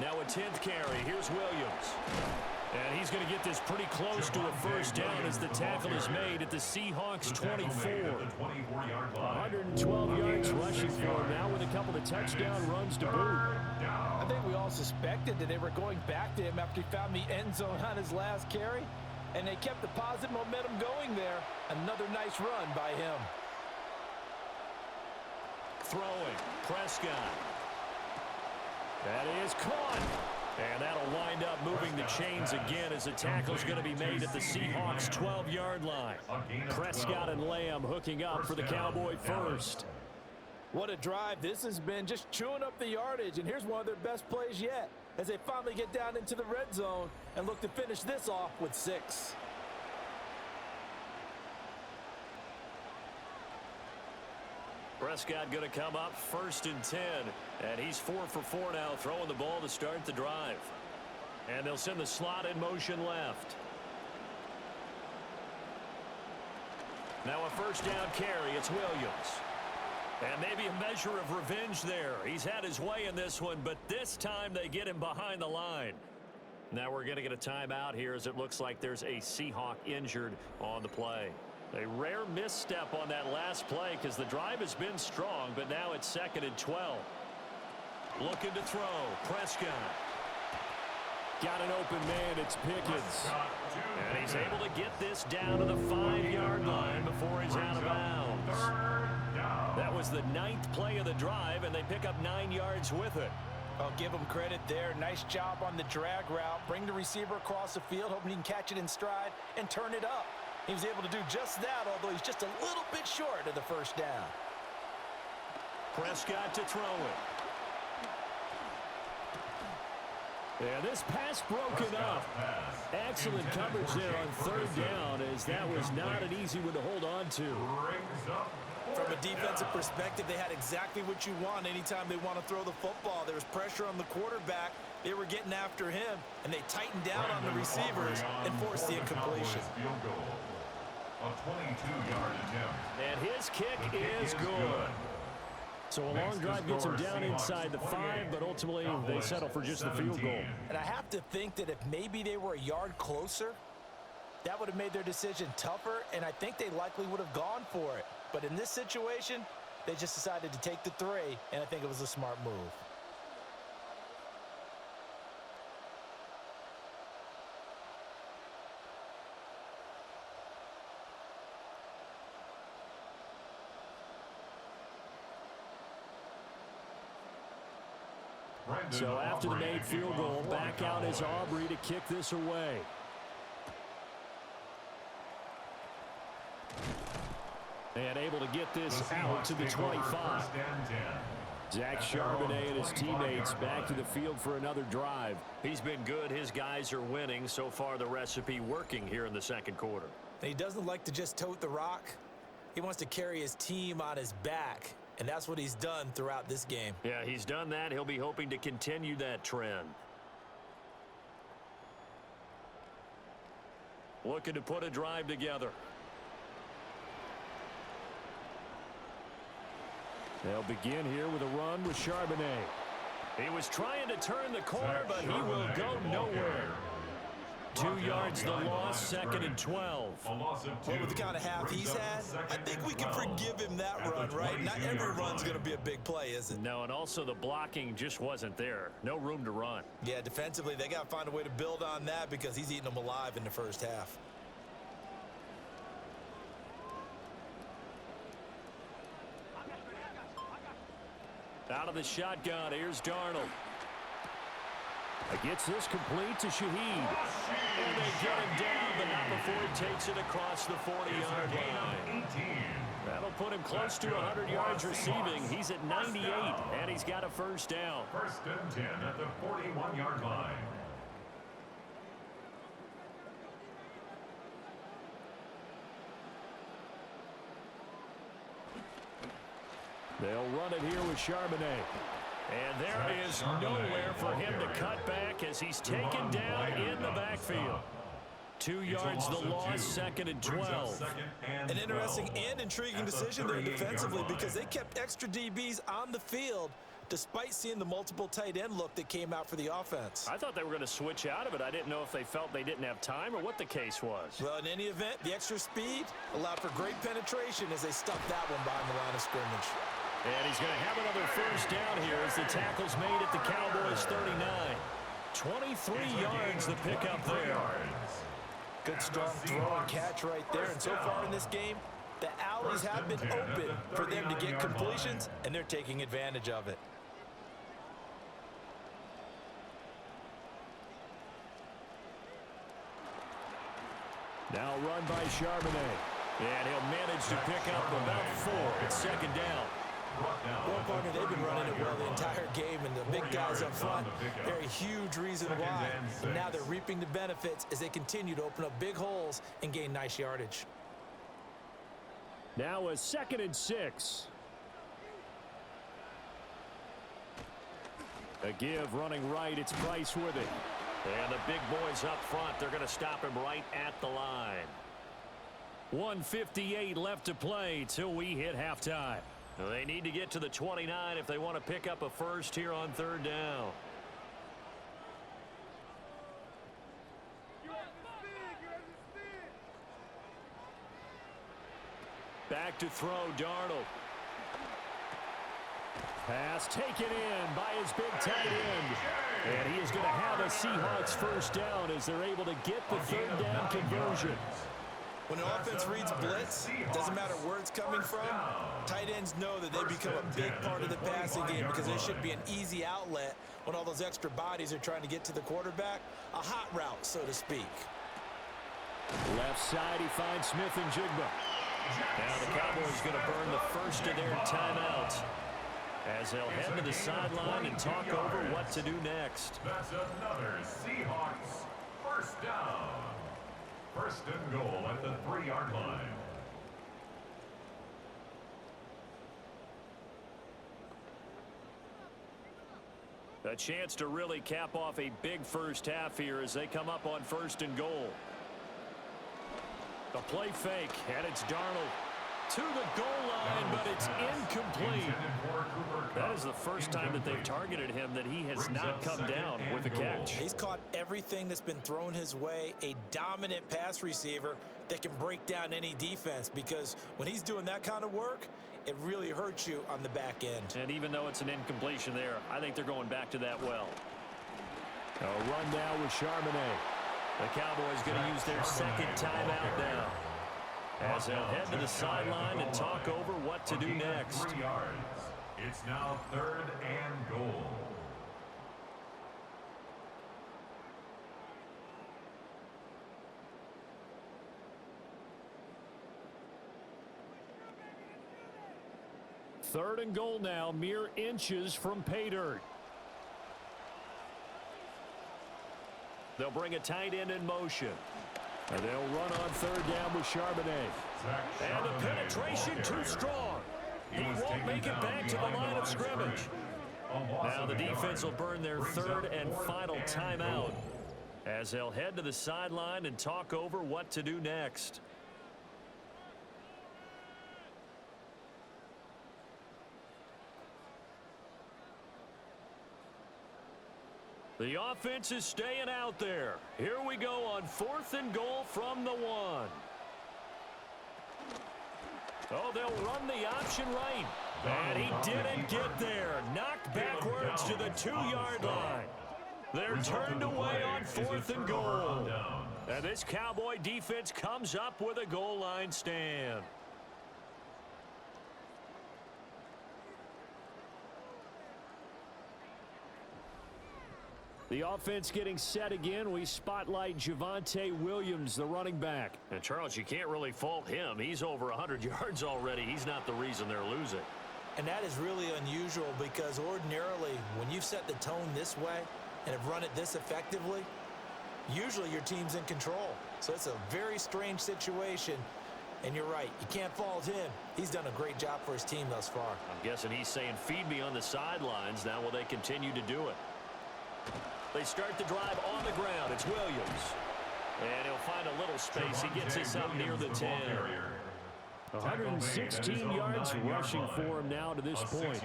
Now a 10th carry. Here's Williams. And he's going to get this pretty close to a first down as the tackle is made at the Seahawks 24. 112 yards rushing for him now with a couple of touchdown runs to boot. I think we all suspected that they were going back to him after he found the end zone on his last carry, and they kept the positive momentum going there. Another nice run by him. Throwing, Prescott. That is caught. And that'll wind up moving the chains again as the tackle's going to be made at the Seahawks 12-yard line. Prescott and Lamb hooking up for the Cowboy first. What a drive this has been, just chewing up the yardage, and here's one of their best plays yet as they finally get down into the red zone and look to finish this off with 6. Prescott going to come up 1st and 10. And he's 4 for 4 now, throwing the ball to start the drive. And they'll send the slot in motion left. Now a first down carry. It's Williams. And maybe a measure of revenge there. He's had his way in this one, but this time they get him behind the line. Now we're going to get a timeout here as it looks like there's a Seahawk injured on the play. A rare misstep on that last play because the drive has been strong, but now it's 2nd and 12. Looking to throw. Prescott. Got an open man. It's Pickens. And he's able to get this down to the 5-yard line before he's out of bounds. That was the 9th play of the drive, and they pick up 9 yards with it. I'll give him credit there. Nice job on the drag route. Bring the receiver across the field, hoping he can catch it in stride and turn it up. He was able to do just that, although he's just a little bit short of the first down. Prescott to throw it. And this pass broken up. Excellent coverage there on 3rd down, as that was not an easy one to hold on to. From a defensive perspective, they had exactly what you want anytime they want to throw the football. There was pressure on the quarterback. They were getting after him, and they tightened down on the receivers and forced the incompletion. A 22-yard attempt. And his kick is good. So a long drive gets him down inside the 5, but ultimately they settle for just the field goal. And I have to think that if maybe they were a yard closer, that would have made their decision tougher, and I think they likely would have gone for it. But in this situation, they just decided to take the 3, and I think it was a smart move. So after the made field goal, back out is Aubrey to kick this away. And able to get this out to the 25. Zach Charbonnet and his teammates back to the field for another drive. He's been good. His guys are winning. So far, the recipe working here in the 2nd quarter. He doesn't like to just tote the rock. He wants to carry his team on his back. And that's what he's done throughout this game. Yeah, he's done that. He'll be hoping to continue that trend. Looking to put a drive together. They'll begin here with a run with Charbonnet. He was trying to turn the corner, but he will go nowhere. 2 yards the loss, 2nd and 12. Well, with the kind of half he's had, I think we can forgive him that run, right? Not every run's going to be a big play, is it? No, and also the blocking just wasn't there. No room to run. Yeah, defensively, they got to find a way to build on that because he's eating them alive in the first half. Out of the shotgun, here's Darnold. Gets this complete to Shaheed. And they get him down, but not before he takes it across the 40-yard line. That'll put him close to 100 yards receiving. He's at 98, and he's got a first down. First and 10 at the 41-yard line. They'll run it here with Charbonnet. And there is nowhere for him to cut back as he's taken down in the backfield. 2 yards the loss, second and 12. An interesting and intriguing decision there defensively because they kept extra DBs on the field despite seeing the multiple tight end look that came out for the offense. I thought they were going to switch out of it. I didn't know if they felt they didn't have time or what the case was. Well, in any event, the extra speed allowed for great penetration as they stuffed that one behind the line of scrimmage. And he's going to have another first down here as the tackle's made at the Cowboys 39. 23 yards the pickup there. Good strong throw and catch right there. And so far in this game, the alleys have been open for them to get completions, and they're taking advantage of it. Now run by Charbonnet. And he'll manage to pick up about 4. It's second down. Well, partner, they've been running it well the entire game, and the big guys up front, they're a huge reason why. And now they're reaping the benefits as they continue to open up big holes and gain nice yardage. Now a second and 6. A give running right. It's Price with it. And the big boys up front, they're going to stop him right at the line. 1:58 left to play till we hit halftime. They need to get to the 29 if they want to pick up a first here on third down. Back to throw, Darnold. Pass taken in by his big tight end. And he is going to have a Seahawks first down as they're able to get the third down conversion. When an offense reads blitz, doesn't matter where it's coming from, tight ends know that they become a big part of the passing game because they should be an easy outlet when all those extra bodies are trying to get to the quarterback. A hot route, so to speak. Left side, he finds Smith and Jigba. Now the Cowboys going to burn the first of their timeouts as they'll head to the sideline and talk over what to do next. That's another Seahawks first down. First and goal at the 3-yard line. A chance to really cap off a big first half here as they come up on first and goal. The play fake, and it's Darnold to the goal line, but it's incomplete. That is the first time that they've targeted him that he has not come down with a catch. He's caught everything that's been thrown his way, a dominant pass receiver that can break down any defense because when he's doing that kind of work, it really hurts you on the back end. And even though it's an incompletion there, I think they're going back to that well. A run now with Charbonnet. The Cowboys going to use their second timeout now as they'll head to the sideline and talk over what to do next. 3 yards. It's now third and goal. Third and goal now, mere inches from pay dirt. They'll bring a tight end in motion. And they'll run on third down with Charbonnet. And the penetration too strong. He won't make it back to the line of scrimmage. Now the defense will burn their third and final timeout as they'll head to the sideline and talk over what to do next. The offense is staying out there. Here we go on fourth and goal from the 1. Oh, they'll run the option right. And he didn't get there. Knocked backwards to the 2-yard line. They're turned away on fourth and goal. And this Cowboy defense comes up with a goal line stand. The offense getting set again. We spotlight Javonte Williams, the running back. And, Charles, you can't really fault him. He's over 100 yards already. He's not the reason they're losing. And that is really unusual because ordinarily when you've set the tone this way and have run it this effectively, usually your team's in control. So it's a very strange situation. And you're right, you can't fault him. He's done a great job for his team thus far. I'm guessing he's saying, feed me on the sidelines. Now will they continue to do it? They start the drive on the ground. It's Williams. And he'll find a little space. He gets us up near the 10. 116 yards rushing for him now to this point.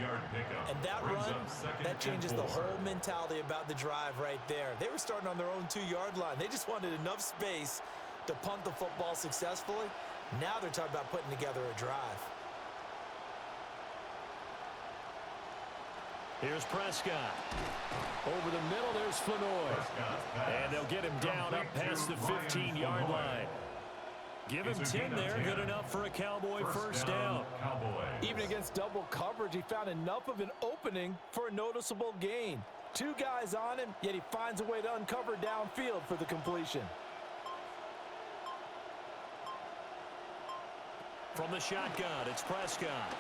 And that run, that changes the whole mentality about the drive right there. They were starting on their own 2-yard line. They just wanted enough space to punt the football successfully. Now they're talking about putting together a drive. Here's Prescott. Over the middle, there's Flanoy. And they'll get him down up past the 15-yard line. Give him 10 there, good enough for a Cowboy first down. Even against double coverage, he found enough of an opening for a noticeable gain. 2 guys on him, yet he finds a way to uncover downfield for the completion. From the shotgun, it's Prescott.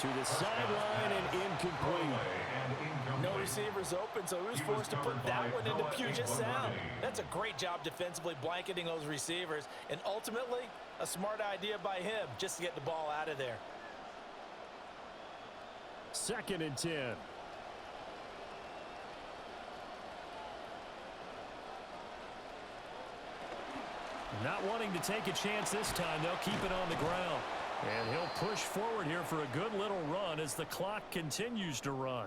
To the sideline and incomplete. No receivers open, so he was forced to put that one into Puget Sound. That's a great job defensively blanketing those receivers, and ultimately, a smart idea by him just to get the ball out of there. 2nd and 10. Not wanting to take a chance this time, they'll keep it on the ground. And he'll push forward here for a good little run as the clock continues to run.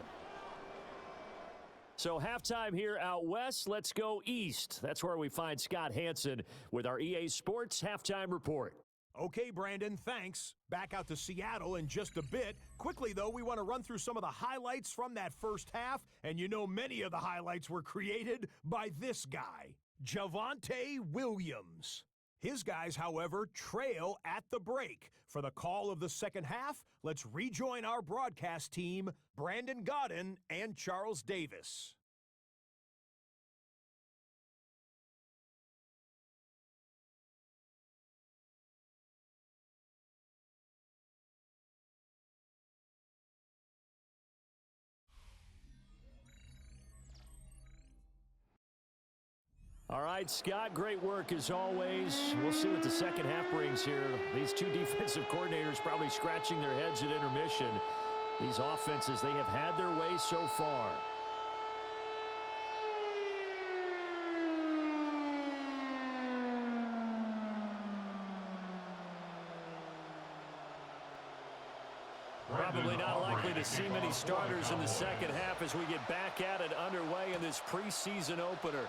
So halftime here out west, let's go east. That's where we find Scott Hansen with our EA Sports Halftime Report. Okay, Brandon, thanks. Back out to Seattle in just a bit. Quickly, though, we want to run through some of the highlights from that first half. And you know many of the highlights were created by this guy, Javonte Williams. His guys, however, trail at the break. For the call of the second half, let's rejoin our broadcast team, Brandon Godden and Charles Davis. All right, Scott, great work as always. We'll see what the second half brings here. These 2 defensive coordinators probably scratching their heads at intermission. These offenses, they have had their way so far. Probably not likely to see many starters in the second half as we get back at it underway in this preseason opener.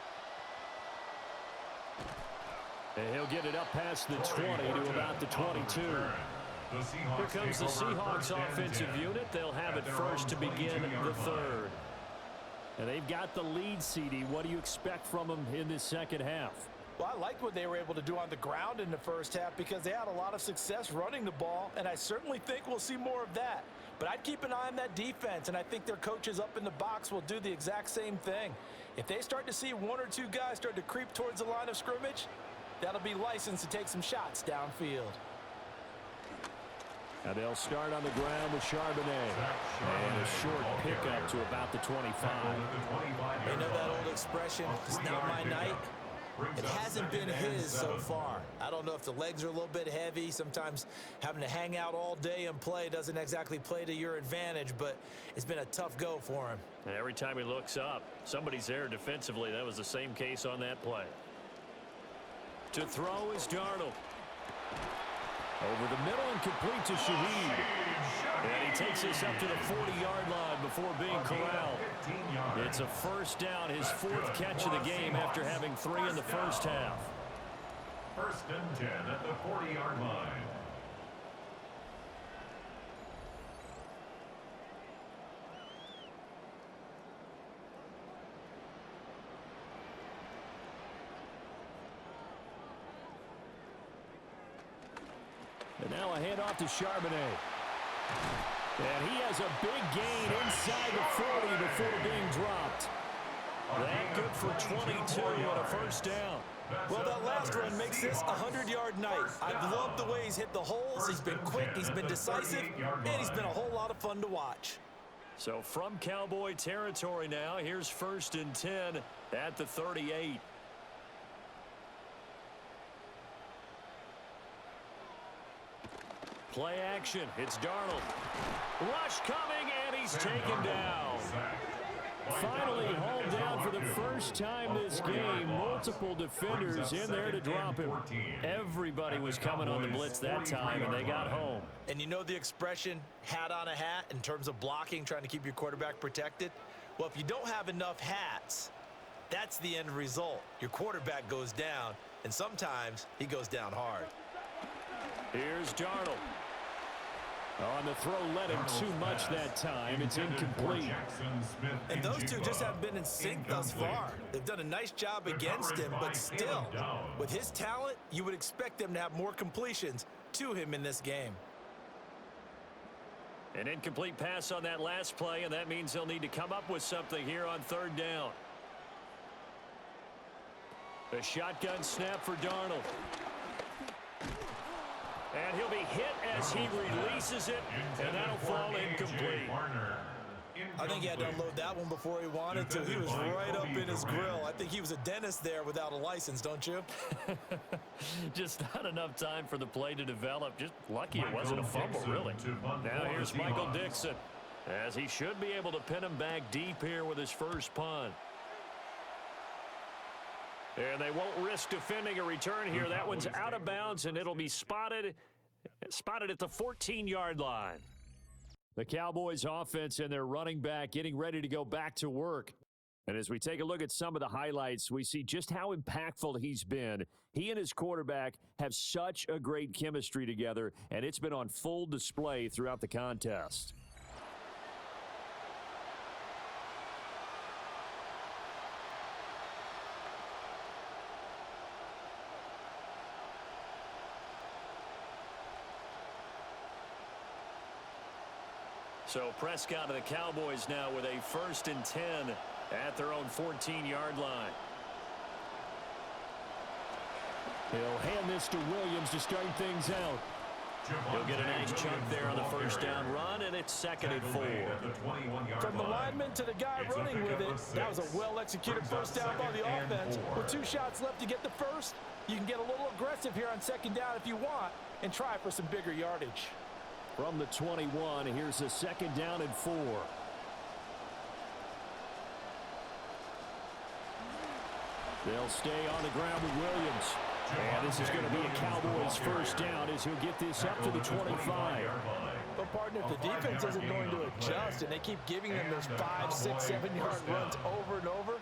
And he'll get it up past the 20 to about the 22. Here comes the Seahawks offensive unit. They'll have it first to begin the third. And they've got the lead, CD. What do you expect from them in this second half? Well, I liked what they were able to do on the ground in the first half because they had a lot of success running the ball, and I certainly think we'll see more of that. But I'd keep an eye on that defense, and I think their coaches up in the box will do the exact same thing. If they start to see 1 or 2 guys start to creep towards the line of scrimmage, that'll be licensed to take some shots downfield. And they'll start on the ground with Charbonnet. And a short pickup to about the 25. You know that old expression, it's not my night? It hasn't been his so far. I don't know if the legs are a little bit heavy. Sometimes having to hang out all day and play doesn't exactly play to your advantage, but it's been a tough go for him. And every time he looks up, somebody's there defensively. That was the same case on that play. To throw is Darnold. Over the middle and complete to Shaheed. And he takes us up to the 40-yard line before being corralled. It's a first down, his 4th catch of the game after having 3 in the first half. 1st and 10 at the 40-yard line. And now a handoff to Charbonnet. And he has a big gain inside the 40 before being for 22 on a first down. Well, that last run makes this a 100-yard night. I've loved the way he's hit the holes. He's been quick, he's been decisive, and he's been a whole lot of fun to watch. So from Cowboy territory now, here's 1st and 10 at the 38. Play action. It's Darnold. Rush coming, and he's taken down. Finally hauled down for the first time this game. Multiple defenders in there to drop him. Everybody was coming on the blitz that time, and they got home. And you know the expression, hat on a hat, in terms of blocking, trying to keep your quarterback protected? Well, if you don't have enough hats, that's the end result. Your quarterback goes down, and sometimes he goes down hard. Here's Darnold. On the throw, led him too much that time. It's incomplete. And those two just haven't been in sync thus far. They've done a nice job against him, but still, with his talent, you would expect them to have more completions to him in this game. An incomplete pass on that last play, and that means they'll need to come up with something here on 3rd down. The shotgun snap for Darnold. And he'll be hit as he releases it, and that'll fall incomplete. I think he had to unload that one before he wanted to. He was right up in his grill. I think he was a dentist there without a license, don't you? Just not enough time for the play to develop. Just lucky it wasn't a fumble, really. Now here's Michael Dixon, as he should be able to pin him back deep here with his first punt. And they won't risk defending a return here. That one's out of bounds, and it'll be spotted at the 14-yard line. The Cowboys offense and their running back getting ready to go back to work. And as we take a look at some of the highlights, we see just how impactful he's been. He and his quarterback have such a great chemistry together, and it's been on full display throughout the contest. So Prescott and the Cowboys now with a 1st and 10 at their own 14-yard line. He'll hand this to Williams to start things out. He'll get a nice chunk there on the first down run, and it's 2nd and 4. From the lineman to the guy running with it, that was a well-executed first down by the offense. With 2 shots left to get the first, you can get a little aggressive here on 2nd down if you want and try for some bigger yardage. From the 21, here's a 2nd down and 4. They'll stay on the ground with Williams. And this is going to be a Cowboys first down as he'll get this up to the 25. But, partner, if the defense isn't going to adjust and they keep giving them those 5, 6, 7-yard runs over and over,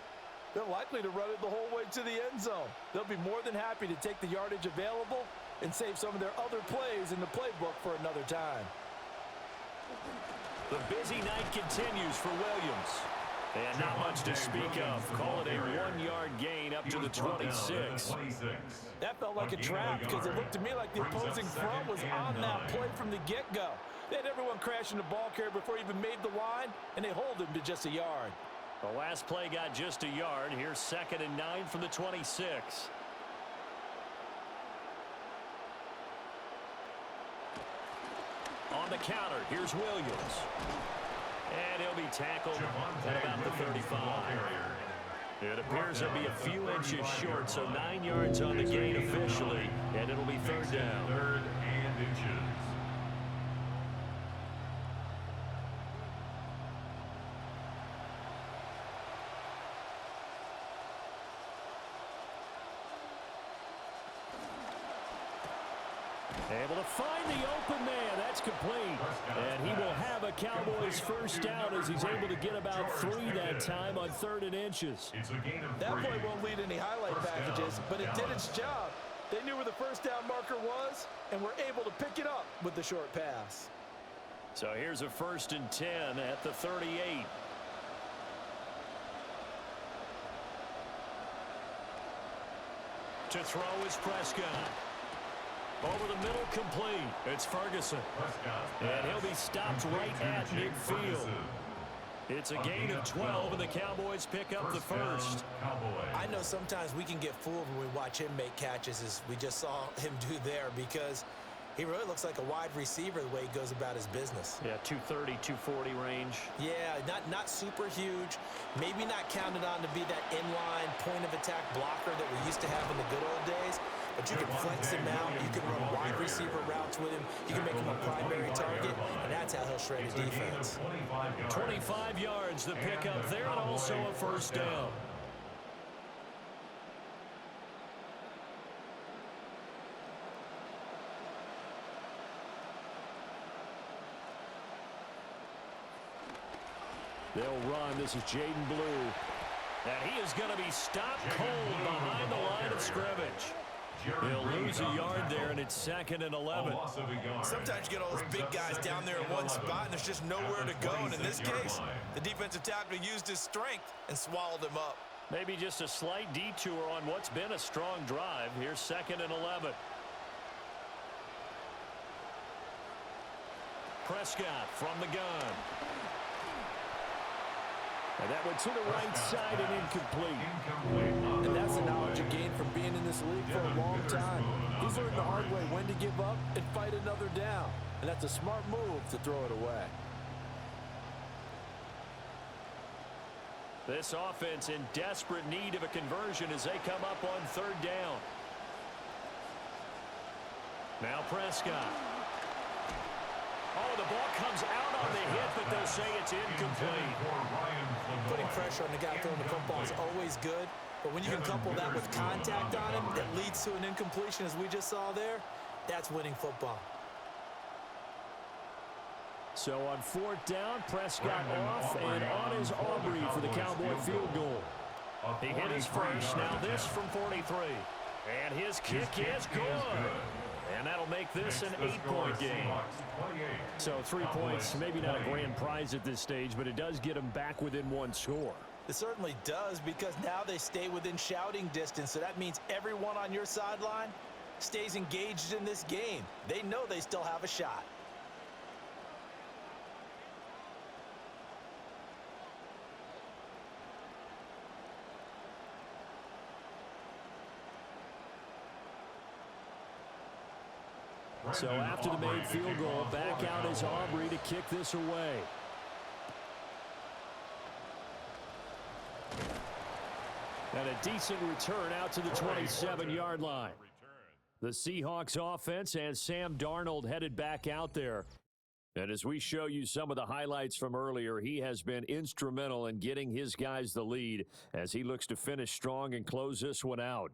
they're likely to run it the whole way to the end zone. They'll be more than happy to take the yardage available and save some of their other plays in the playbook for another time. The busy night continues for Williams. And not much to speak of. Call it a 1-yard gain up to the 26. That felt like a trap because it looked to me like the opposing front was on that play from the get-go. They had everyone crashing the ball carrier before he even made the line, and they hold him to just a yard. The last play got just a yard. Here's 2nd and 9 from the 26. On the counter, here's Williams. And he'll be tackled at about the 35. It appears he'll be a few inches short, so 9 yards on the gain officially, and it'll be 3rd down. 3rd and inches. Able to find the open man. That's complete. And he will have a Cowboys first down as he's able to get about 3 that time on 3rd and inches. That play won't lead any highlight packages, but it did its job. They knew where the first down marker was and were able to pick it up with the short pass. So here's a 1st and 10 at the 38. To throw is Prescott. Over the middle, complete. It's Ferguson. And he'll be stopped right at midfield. It's a gain of 12, and the Cowboys pick up the first. I know sometimes we can get fooled when we watch him make catches, as we just saw him do there, because he really looks like a wide receiver the way he goes about his business. Yeah, 230, 240 range. Yeah, not super huge. Maybe not counted on to be that inline point-of-attack blocker that we used to have in the good old days. But you can flex him out. You can run wide receiver routes with him. You can make him a primary target, and that's how he'll shred a defense. 25 yards, the pickup there, and also a first down. They'll run. This is Jaden Blue. And he is going to be stopped cold behind the line of scrimmage. He'll lose a yard there, and it's 2nd and 11. Sometimes you get all those big guys down there in one spot, and there's just nowhere to go. And in this case, the defensive tackle used his strength and swallowed him up. Maybe just a slight detour on what's been a strong drive. Here's 2nd and 11. Prescott from the gun. And that went to the right side and incomplete. And that's the knowledge he gained from being in this league for a long time. He's learned the hard way when to give up and fight another down. And that's a smart move to throw it away. This offense in desperate need of a conversion as they come up on 3rd down. Now Prescott. Oh, the ball comes out on the hit, but they'll say it's incomplete. Putting pressure on the guy throwing the football is always good, but when you can couple that with contact on him that leads to an incompletion, as we just saw there, that's winning football. So on 4th down, Prescott off and on is Aubrey for the Cowboy field goal. He hit his first, now this from 43. And his kick is good. And that'll make this an 8-point game. So 3 points, maybe not a grand prize at this stage, but it does get them back within 1 score. It certainly does, because now they stay within shouting distance, so that means everyone on your sideline stays engaged in this game. They know they still have a shot. So after the made field goal, back out is Aubrey to kick this away. And a decent return out to the 27-yard line. The Seahawks offense and Sam Darnold headed back out there. And as we show you some of the highlights from earlier, he has been instrumental in getting his guys the lead as he looks to finish strong and close this one out.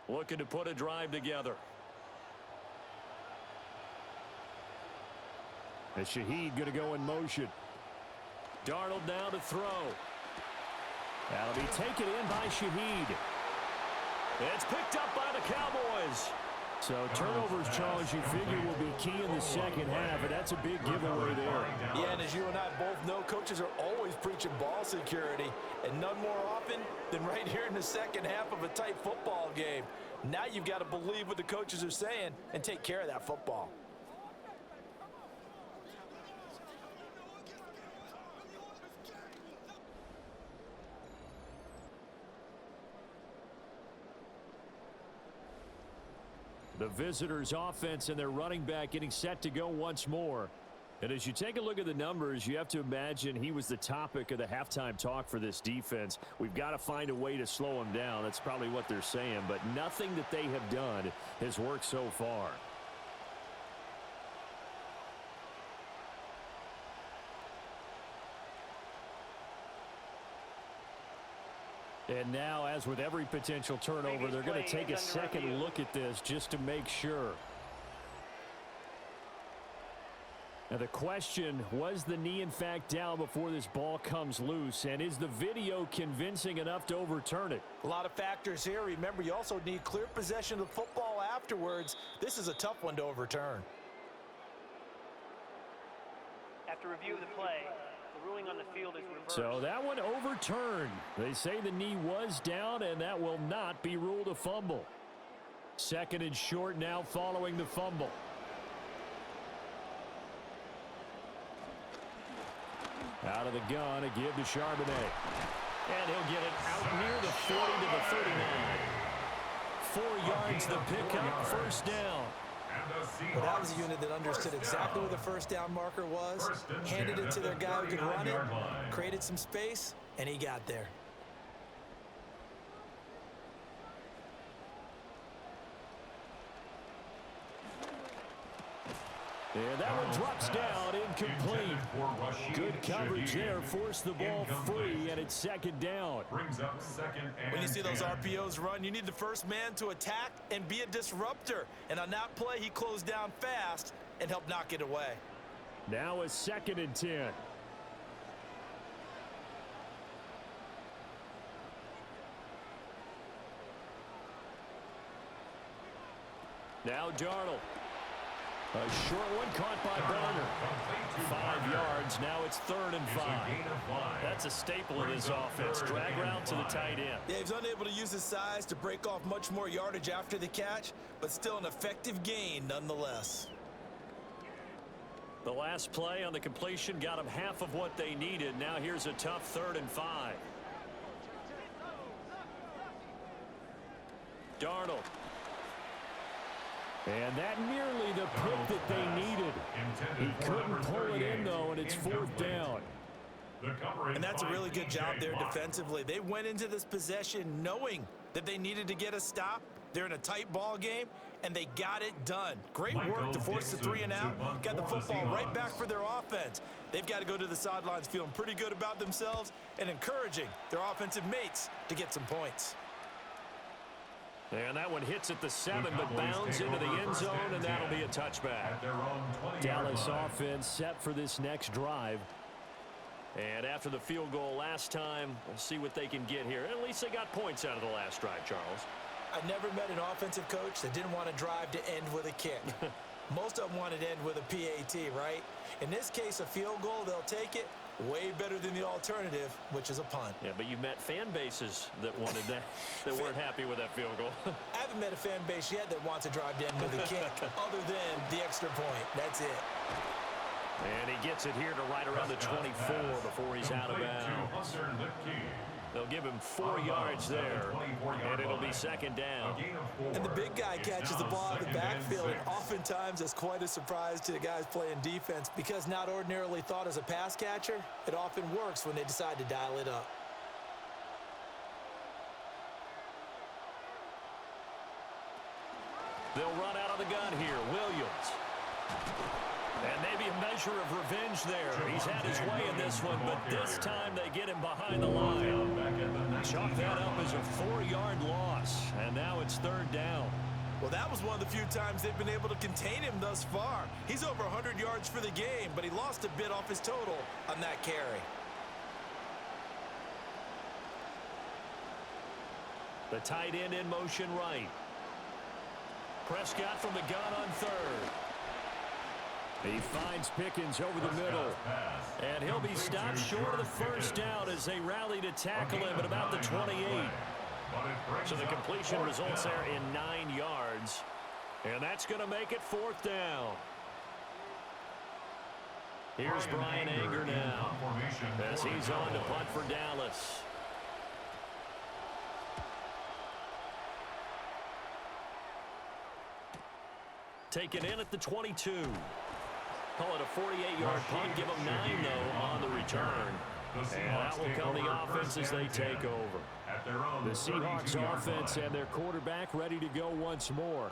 Looking to put a drive together. And Shaheed going to go in motion. Darnold now to throw. That'll be taken in by Shaheed. It's picked up by the Cowboys. So turnovers, Charles, you figure will be key in the second half, and that's a big giveaway there. Yeah, and as you and I both know, coaches are always preaching ball security, and none more often than right here in the second half of a tight football game. Now you've got to believe what the coaches are saying and take care of that football. The visitors' offense and their running back getting set to go once more. And as you take a look at the numbers, you have to imagine he was the topic of the halftime talk for this defense. We've got to find a way to slow him down. That's probably what they're saying. But nothing that they have done has worked so far. And now, as with every potential turnover, they're going to take a second look at this just to make sure. Now the question, was the knee in fact down before this ball comes loose? And is the video convincing enough to overturn it? A lot of factors here. Remember, you also need clear possession of the football afterwards. This is a tough one to overturn. After review of the play, the ruling on the field is reversed. So that one overturned. They say the knee was down, and that will not be ruled a fumble. Second and short now following the fumble. Out of the gun, a give to Charbonnet. And he'll get it out near the 40 to the 39. 4 yards the pickup, first down. Well, that was a unit that understood exactly where the first down marker was, handed it to their guy who could run it, created some space, and he got there. And that one drops down, incomplete. Good coverage there, forced the ball free, and it's second down. When you see those RPOs run, you need the first man to attack and be a disruptor. And on that play, he closed down fast and helped knock it away. Now a second and 10. Now Darnold. A short one caught by Barner. 5 yards. Now it's third and 5. That's a staple of this offense. Drag route to the tight end. Yeah, he's unable to use his size to break off much more yardage after the catch, but still an effective gain nonetheless. The last play on the completion got them half of what they needed. Now here's a tough third and 5. Darnold. And that nearly the pick that they needed. He couldn't pull it in, though, and it's fourth down. And that's a really good job there defensively. They went into this possession knowing that they needed to get a stop. They're in a tight ball game, and they got it done. Great work to force the 3 and out. Got the football right back for their offense. They've got to go to the sidelines feeling pretty good about themselves and encouraging their offensive mates to get some points. And that one hits at the 7, but bounds into the end zone, and that'll be a touchback. Dallas offense set for this next drive. And after the field goal last time, we'll see what they can get here. At least they got points out of the last drive, Charles. I never met an offensive coach that didn't want to drive to end with a kick. Most of them wanted to end with a PAT, right? In this case, a field goal, they'll take it. Way better than the alternative, which is a punt. Yeah, but you met fan bases that wanted that, that weren't happy with that field goal. I haven't met a fan base yet that wants to drive to end with a kick, other than the extra point. That's it. And he gets it here to right around the 24 before he's out of bounds. They'll give him 4 yards there, and it'll be second down. And the big guy catches the ball out of the backfield, and oftentimes that's quite a surprise to the guys playing defense because not ordinarily thought as a pass catcher, it often works when they decide to dial it up. They'll run out of the gun here. Williams. And maybe a measure of revenge there. He's had his way in this one, but this time they get him behind the line. Chalk that up as a 4-yard loss, and now it's third down. Well, that was one of the few times they've been able to contain him thus far. He's over 100 yards for the game, but he lost a bit off his total on that carry. The tight end in motion right. Prescott from the gun on third. He finds Pickens over the middle. And he'll be stopped short of the first down as they rally to tackle him at about the 28. So the completion results there in 9 yards. And that's going to make it fourth down. Here's Brian Anger now as he's on to punt for Dallas. Taken in at the 22. Call it a 48-yard punt. Give them 9, though, on the return. And that will come the offense as they take over. The Seahawks offense and their quarterback ready to go once more.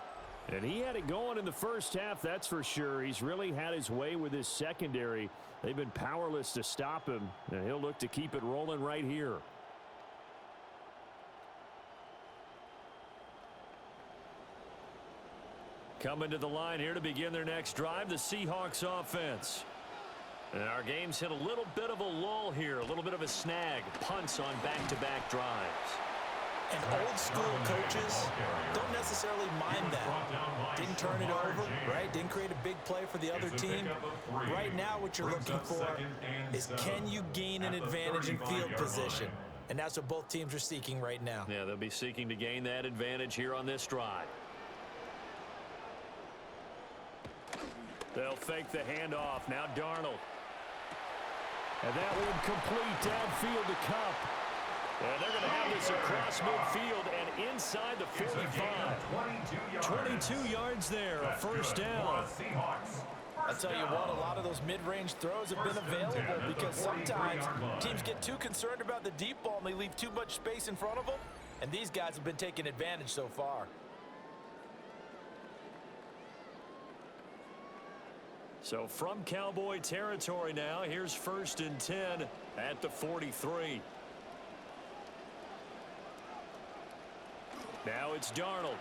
And he had it going in the first half, that's for sure. He's really had his way with his secondary. They've been powerless to stop him, and he'll look to keep it rolling right here. Coming to the line here to begin their next drive, the Seahawks offense. And our game's hit a little bit of a lull here, a little bit of a snag. Punts on back-to-back drives. And old school coaches don't necessarily mind that. Didn't turn it over, right? Didn't create a big play for the other team. Right now what you're looking for is, can you gain an advantage in field position? And that's what both teams are seeking right now. Yeah, they'll be seeking to gain that advantage here on this drive. They'll fake the handoff. Now Darnold. And that one complete downfield to Cup. And they're going to have this across midfield and inside the 45. 22 yards there, a first down. I'll tell you what, a lot of those mid-range throws have been available because sometimes teams get too concerned about the deep ball and they leave too much space in front of them, and these guys have been taking advantage so far. So from Cowboy territory now, here's 1st and 10 at the 43. Now it's Darnold.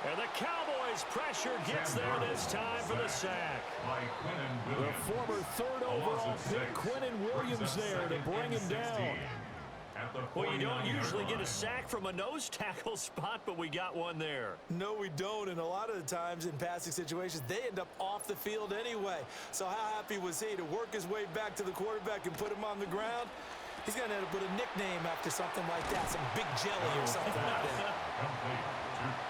And the Cowboys pressure gets there this time for the sack. The former 3rd overall pick, Quinnen Williams, there to bring him down. Well, you don't usually get a sack from a nose tackle spot, but we got one there. No, we don't, and a lot of the times in passing situations, they end up off the field anyway. So how happy was he to work his way back to the quarterback and put him on the ground? He's going to end up with a nickname after something like that, some big jelly or something like that.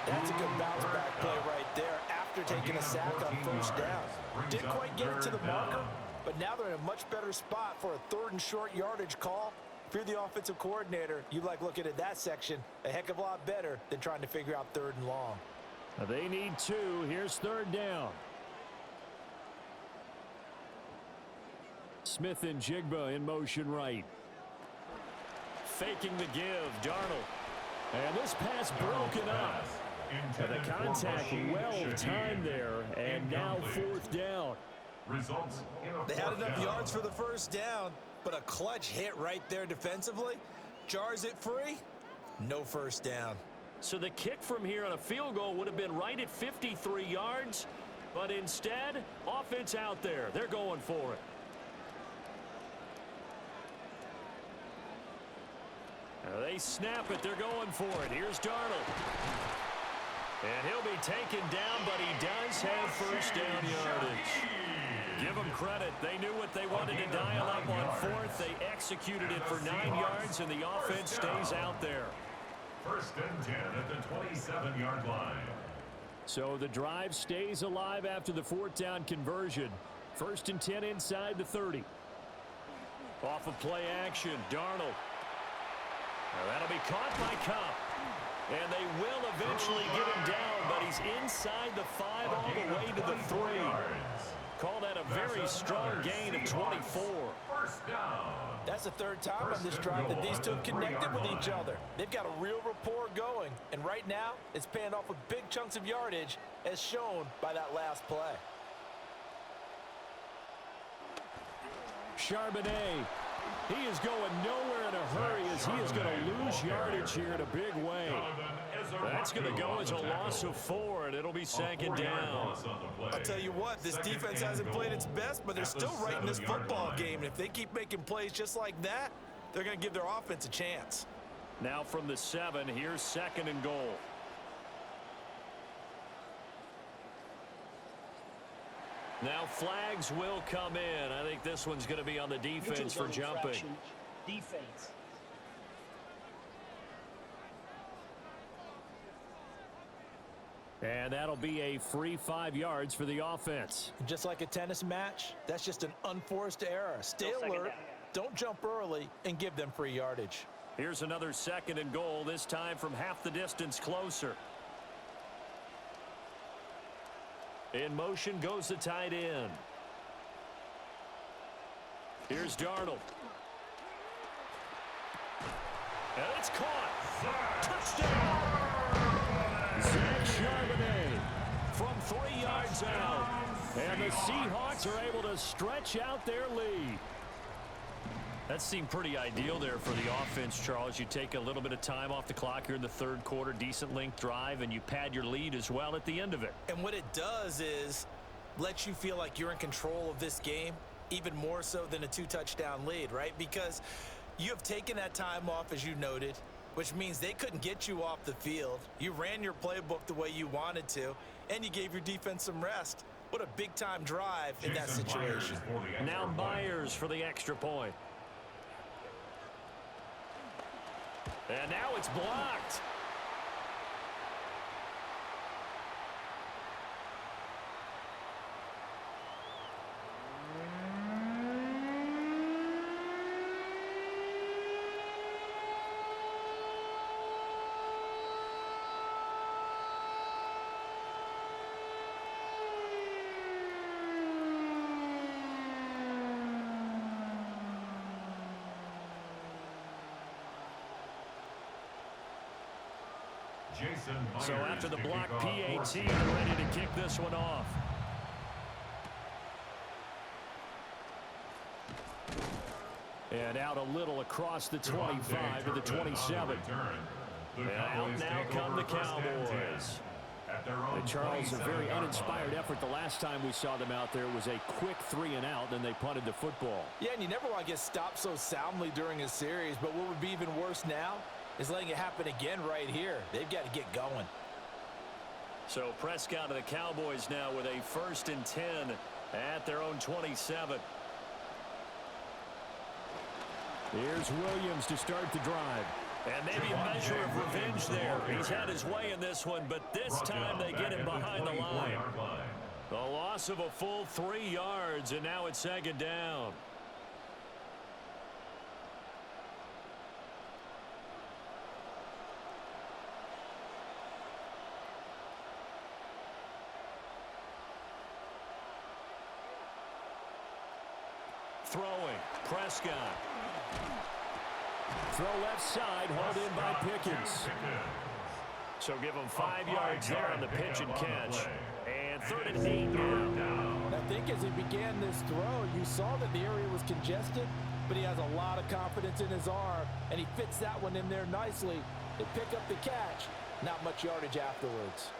That's a good bounce back play right there after taking a sack on 1st down. Didn't quite get it to the marker, but now they're in a much better spot for a 3rd and short yardage call. If you're the offensive coordinator, you like looking at that section a heck of a lot better than trying to figure out 3rd and long. They need 2. Here's 3rd down. Smith and Jigba in motion right. Faking the give, Darnold. And this pass broken up. And the contact well timed there, and now 4th down. They had enough yards for the 1st down, but a clutch hit right there defensively jars it free. No 1st down. So the kick from here on a field goal would have been right at 53 yards, but instead, offense out there. They're going for it. They snap it. They're going for it. Here's Darnold. And he'll be taken down, but he does have 1st down yardage. Give them credit. They knew what they wanted to dial up on 4th. They executed it for 9 yards, and the offense stays out there. 1st and 10 at the 27-yard line. So the drive stays alive after the 4th down conversion. 1st and 10 inside the 30. Off of play action, Darnold. Now that'll be caught by Cup. And they will eventually get him down, but he's inside the 5 all the way to the 3. Call that a very strong gain of 24. That's the 3rd time on this drive that these two have connected with each other. They've got a real rapport going, and right now it's paying off with big chunks of yardage as shown by that last play. Charbonnet. He is going nowhere in a hurry as he is going to lose yardage here in a big way. That's going to go as a loss of 4, and it'll be 2nd down. I'll tell you what, this defense hasn't played its best, but they're still right in this football game. And if they keep making plays just like that, they're going to give their offense a chance. Now from the 7, here's 2nd and goal. Now flags will come in. I think this one's going to be on the defense for jumping. Defense. And that'll be a free 5 yards for the offense. Just like a tennis match, that's just an unforced error. Stay alert, don't jump early, and give them free yardage. Here's another 2nd and goal, this time from half the distance closer. In motion goes the tight end. Here's Darnold. And it's caught. Touchdown. Zach Charbonnet from 3 yards out. And the Seahawks are able to stretch out their lead. That seemed pretty ideal there for the offense, Charles. You take a little bit of time off the clock here in the 3rd quarter, decent length drive, and you pad your lead as well at the end of it. And what it does is let you feel like you're in control of this game, even more so than a 2-touchdown lead, right? Because you have taken that time off, as you noted. which means they couldn't get you off the field. You ran your playbook the way you wanted to, and you gave your defense some rest. What a big-time drive in that situation. Now Myers for the extra point. And now it's blocked. So after the block PAT, they're ready to kick this one off. And out a little across the 25 to the 27. And out now come the Cowboys. And Charles, a very uninspired effort the last time we saw them out there was a quick 3-and-out, then they punted the football. Yeah, and you never want to get stopped so soundly during a series, but what would be even worse now is letting it happen again right here. They've got to get going. So Prescott of the Cowboys now with a 1st and 10 at their own 27. Here's Williams to start the drive. And maybe a measure of revenge there. He's had his way in this one, but this time they get him behind the line. The loss of a full 3 yards, and now it's 2nd down. Throwing, Prescott. Throw left side, hauled in by Pickens. So give him 5 yards there on the pitch and catch. And 3rd and 8 now. I think as he began this throw, you saw that the area was congested, but he has a lot of confidence in his arm, and he fits that one in there nicely. They pick up the catch. Not much yardage afterwards.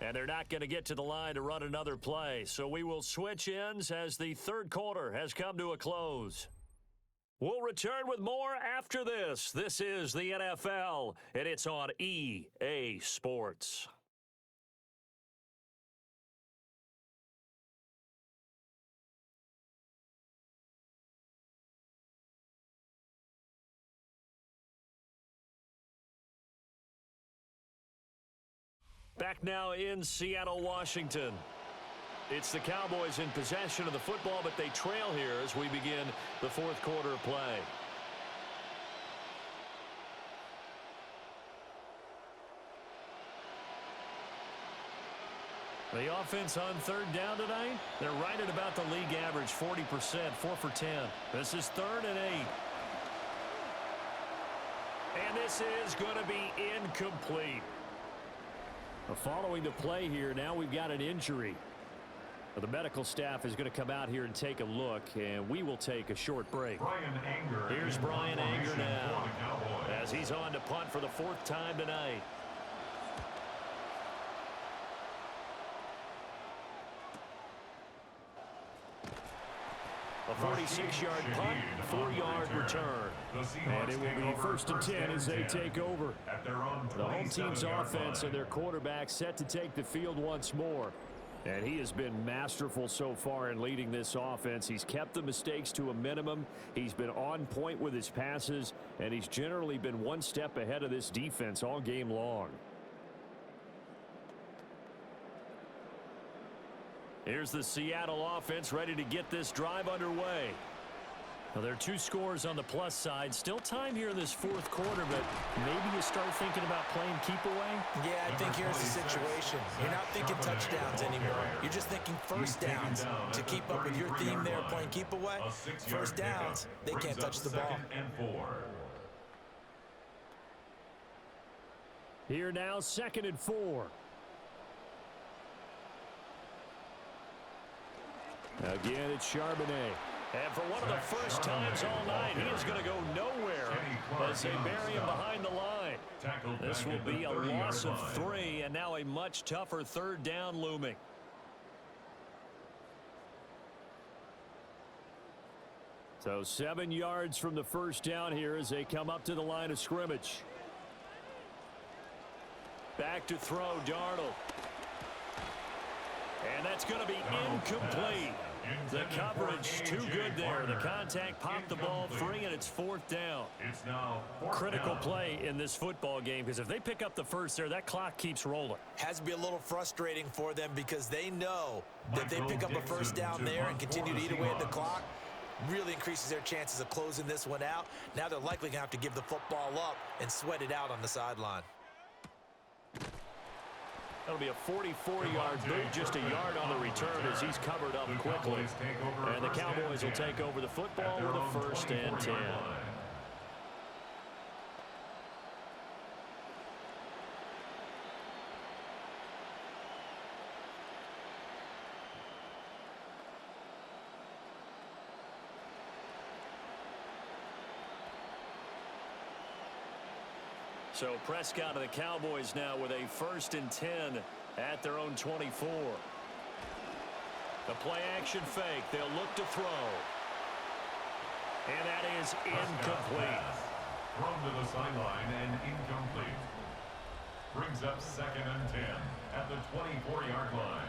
And they're not going to get to the line to run another play. So we will switch ends as the 3rd quarter has come to a close. We'll return with more after this. This is the NFL, and it's on EA Sports. Back now in Seattle, Washington. It's the Cowboys in possession of the football, but they trail here as we begin the 4th quarter of play. The offense on 3rd down tonight, they're right at about the league average, 40%, 4 for 10. This is 3rd and 8. And this is going to be incomplete. Following the play here, now we've got an injury. The medical staff is going to come out here and take a look, and we will take a short break. Here's Brian Anger now as he's on to punt for the 4th time tonight. A 46-yard punt, 4-yard return. And it will be 1st and 10 as they take over. The home team's offense and their quarterback set to take the field once more. And he has been masterful so far in leading this offense. He's kept the mistakes to a minimum. He's been on point with his passes, and he's generally been one step ahead of this defense all game long. Here's the Seattle offense ready to get this drive underway. Now, there are 2 scores on the plus side. Still time here in this 4th quarter, but maybe you start thinking about playing keep away? Yeah, I think here's the situation. You're not thinking touchdowns anymore. You're just thinking 1st downs. To keep up with your theme there, playing keep away, 1st downs, they can't touch the ball. Here now, 2nd and 4. Again, it's Charbonnet. And for one of the first times all night, he is going to go nowhere as they bury him behind the line. This will be a loss of 3, and now a much tougher 3rd down looming. So 7 yards from the first down here as they come up to the line of scrimmage. Back to throw, Darnold. And that's going to be incomplete. The coverage too good there. The contact popped the ball free, and it's 4th down. It's now Critical play in this football game, because if they pick up the first there, that clock keeps rolling. Has to be a little frustrating for them because they know that they pick up a first down there and continue to eat away at the clock, really increases their chances of closing this one out. Now they're likely going to have to give the football up and sweat it out on the sideline. That'll be a 44-yard boot, just a yard on the return as he's covered up quickly. And the Cowboys will take over the football with a 1st and 10. So Prescott of the Cowboys now with a 1st and 10 at their own 24. The play action fake. They'll look to throw. And that is incomplete. Thrown to the sideline and incomplete. Brings up 2nd and 10 at the 24-yard line.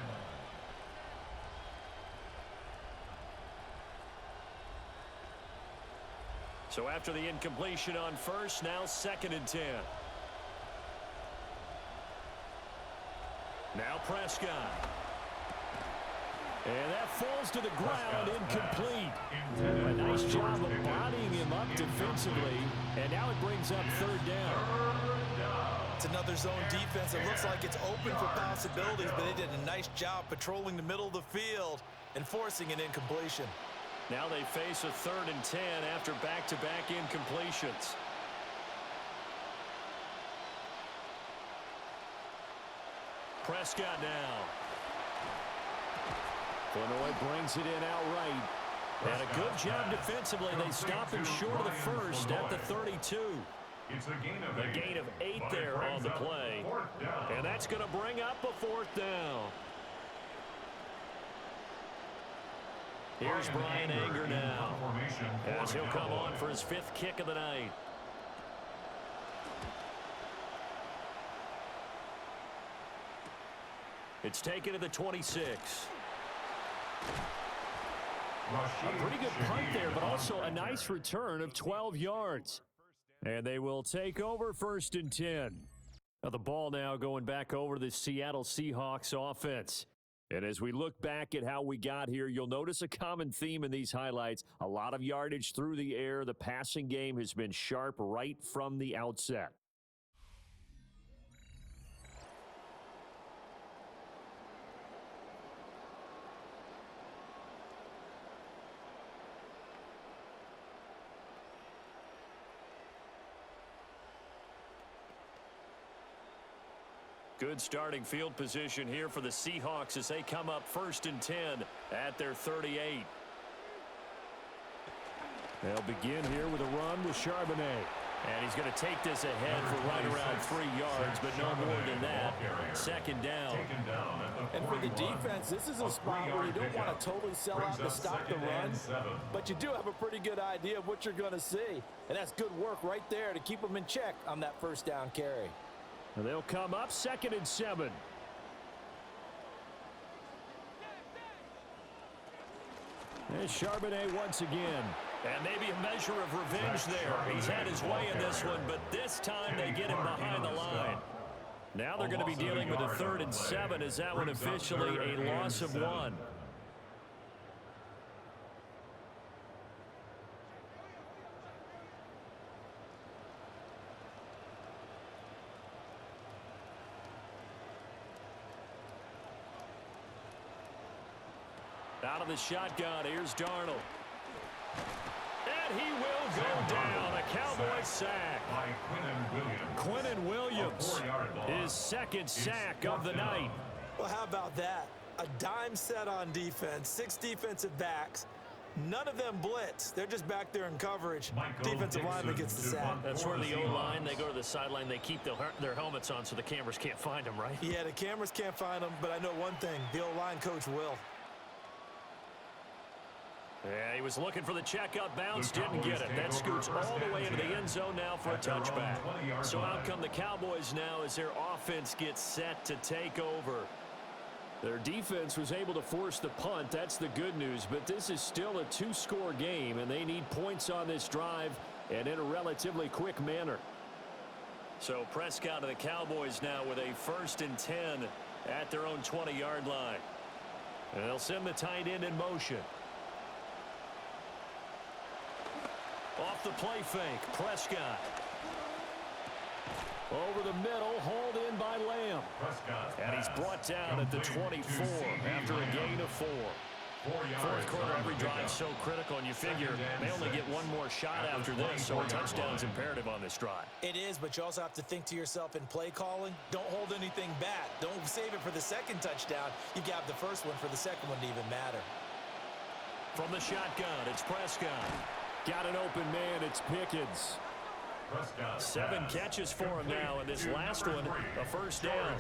So after the incompletion on first, now 2nd and 10. Now Prescott. And that falls to the ground, incomplete. A nice job of bodying him up defensively, and now it brings up 3rd down. It's another zone defense. It looks like it's open for possibilities, but they did a nice job patrolling the middle of the field and forcing an incompletion. Now they face a 3rd and 10 after back-to-back incompletions. Prescott now. Illinois brings it in outright. And a good job defensively. They stop him short of the first at the 32. It's a gain of 8 there on the play. And that's going to bring up a 4th down. Here's Brian Anger now as he'll come on for his 5th kick of the night. It's taken to the 26. A pretty good punt there, but also a nice return of 12 yards. And they will take over 1st and 10. Now the ball now going back over to the Seattle Seahawks offense. And as we look back at how we got here, you'll notice a common theme in these highlights. A lot of yardage through the air. The passing game has been sharp right from the outset. Good starting field position here for the Seahawks as they come up 1st and 10 at their 38. They'll begin here with a run with Charbonnet. And he's going to take this ahead for right around 3 yards, but no more than that. 2nd down. And for the defense, this is a spot where you don't want to totally sell out to stop the run, but you do have a pretty good idea of what you're going to see. And that's good work right there to keep them in check on that 1st down carry. And they'll come up 2nd and 7. There's Charbonnet once again. And maybe a measure of revenge there. He's had his way in this one, but this time they get him behind the line. Now they're going to be dealing with a 3rd and 7. Is that one officially a loss of 1? Out of the shotgun, here's Darnold. And he will go down. A Cowboys sack. By Quinnen Williams, his 2nd sack of the night. Well, how about that? A dime set on defense, 6 defensive backs. None of them blitz. They're just back there in coverage. Defensive lineman gets the sack. That's where the O-line, they go to the sideline, they keep their helmets on so the cameras can't find them, right? Yeah, the cameras can't find them, but I know one thing. The O-line coach will. Yeah, he was looking for the checkout bounce, didn't get it. That scoots all the way into the end zone now for a touchback. So out come the Cowboys now as their offense gets set to take over. Their defense was able to force the punt. That's the good news. But this is still a two-score game, and they need points on this drive and in a relatively quick manner. So Prescott of the Cowboys now with a 1st and 10 at their own 20-yard line. And they'll send the tight end in motion. Off the play fake, Prescott. Over the middle, hauled in by Lamb. And he's brought down at the 24 after a gain of 4. Fourth quarter, every drive so critical, and you figure they only get one more shot after this, so a touchdown's imperative on this drive. It is, but you also have to think to yourself in play calling, don't hold anything back. Don't save it for the second touchdown. You got the first one for the second one to even matter. From the shotgun, it's Prescott. Got an open man, it's Pickens. 7 catches for him now, and this last one, a first down.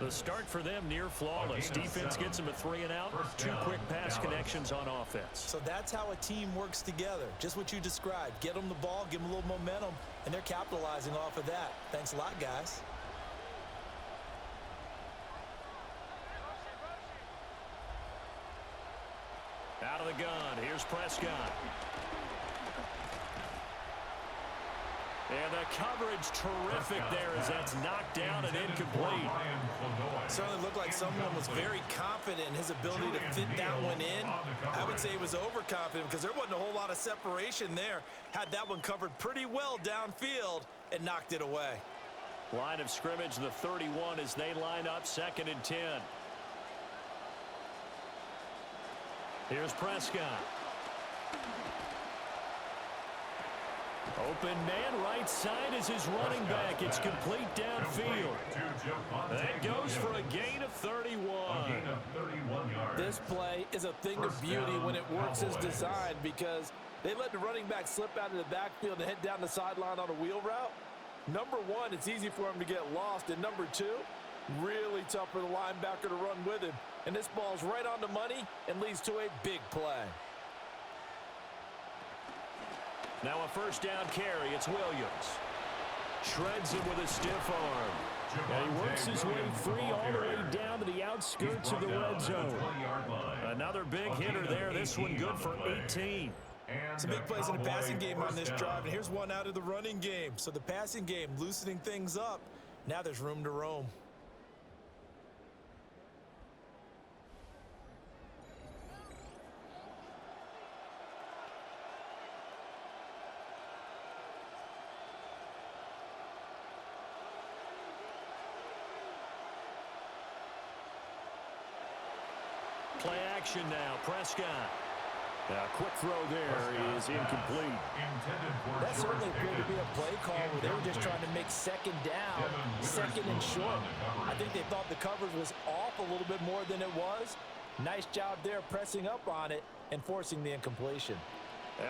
The start for them near flawless. Defense gets them a 3 and out. 2 quick pass connections on offense. So that's how a team works together. Just what you described. Get them the ball, give them a little momentum, and they're capitalizing off of that. Thanks a lot, guys. Out of the gun, here's Prescott. And the coverage terrific there as that's knocked down and incomplete. Certainly looked like someone was very confident in his ability to fit that one in. I would say he was overconfident because there wasn't a whole lot of separation there. Had that one covered pretty well downfield and knocked it away. Line of scrimmage, the 31 as they line up 2nd and 10. Here's Prescott. Open man, right side is his running back. It's complete downfield. That goes for a gain of 31. This play is a thing of beauty when it works as designed because they let the running back slip out of the backfield and head down the sideline on a wheel route. Number one, it's easy for him to get lost. And number two, really tough for the linebacker to run with him. And this ball's right on the money and leads to a big play. Now a first down carry. It's Williams. Shreds him with a stiff arm. And he works his way free all the way down to the outskirts of the red zone. Another big hitter there. This one good for 18. Some big plays in the passing game on this drive, and here's one out of the running game. So the passing game loosening things up. Now there's room to roam. Play action now. Prescott. A quick throw there is incomplete. That certainly appeared to be a play call where they were just trying to make second down, 2nd and short. I think they thought the coverage was off a little bit more than it was. Nice job there pressing up on it and forcing the incompletion.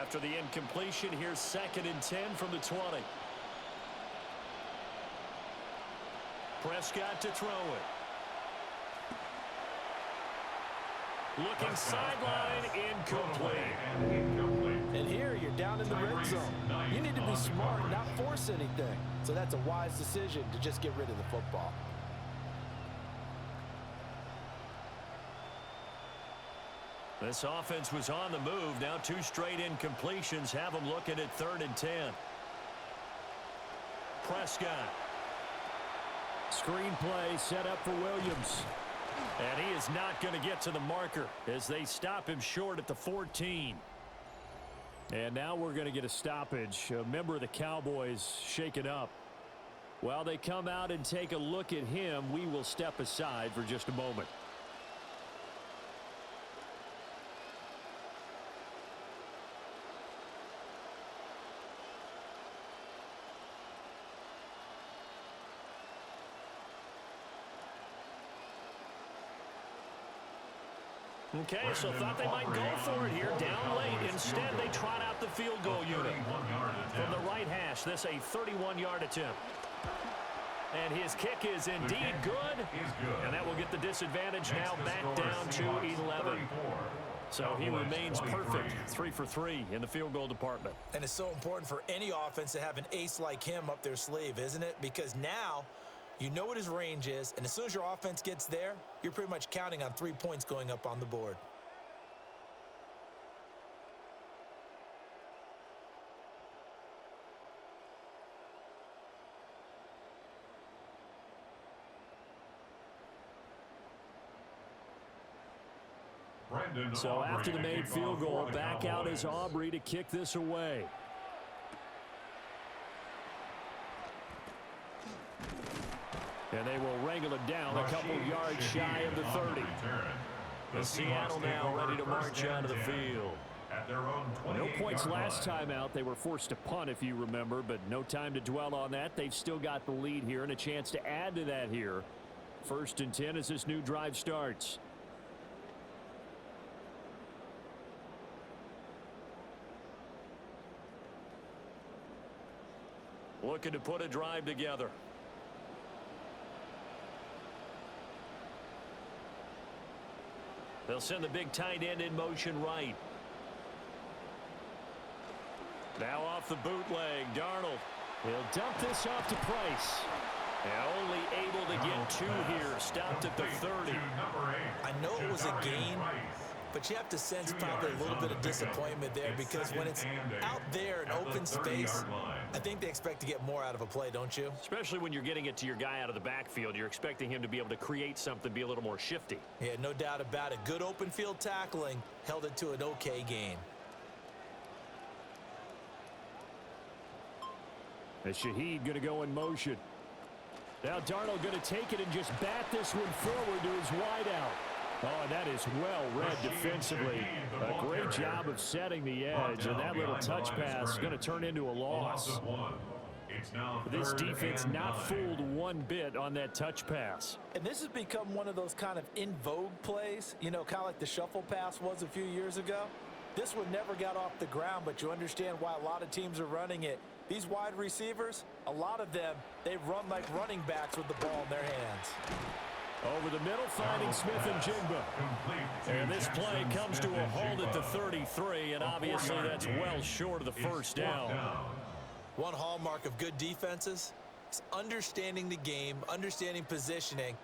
After the incompletion, here's 2nd and 10 from the 20. Prescott to throw it. Looking sideline, incomplete. And here you're down in the red zone. You need to be smart, not force anything. So that's a wise decision to just get rid of the football. This offense was on the move. Now 2 straight incompletions have them looking at 3rd and 10. Prescott. Screenplay set up for Williams. And he is not going to get to the marker as they stop him short at the 14. And now we're going to get a stoppage. A member of the Cowboys shaken up. While they come out and take a look at him, we will step aside for just a moment. Okay, so thought they might go for it here, down late. Instead, they trot out the field goal unit. From the right hash, this a 31-yard attempt. And his kick is indeed good. And that will get the disadvantage now back down to 11. So he remains perfect, 3 for 3 in the field goal department. And it's so important for any offense to have an ace like him up their sleeve, isn't it? Because now you know what his range is, and as soon as your offense gets there, you're pretty much counting on 3 points going up on the board. So after the made field goal, back out is Aubrey to kick this away. And they will wrangle it down a couple yards shy of the 30. The Seattle now ready to march onto the field. No points last time out. They were forced to punt, if you remember, but no time to dwell on that. They've still got the lead here and a chance to add to that here. 1st and 10 as this new drive starts. Looking to put a drive together. They'll send the big tight end in motion right. Now off the bootleg, Darnold. He'll dump this off to Price. And only able to get 2 here. Stopped at the 30. I know it was a gain, but you have to sense probably a little bit of disappointment there because when it's out there in open space, I think they expect to get more out of a play, don't you? Especially when you're getting it to your guy out of the backfield. You're expecting him to be able to create something, be a little more shifty. Yeah, no doubt about it. Good open field tackling held it to an okay gain. And Shaheed going to go in motion. Now Darnold going to take it and just bat this one forward to his wideout. Oh, and that is well read defensively. A great job of setting the edge, and that little touch pass is going to turn into a loss. This defense not fooled one bit on that touch pass. And this has become one of those kind of in vogue plays, you know, kind of like the shuffle pass was a few years ago. This one never got off the ground, but you understand why a lot of teams are running it. These wide receivers, a lot of them, they run like running backs with the ball in their hands. Over the middle, finding Smith and Jigba. And this play comes to a halt at the 33, and obviously that's well short of the first down. One hallmark of good defenses is understanding the game, understanding positioning,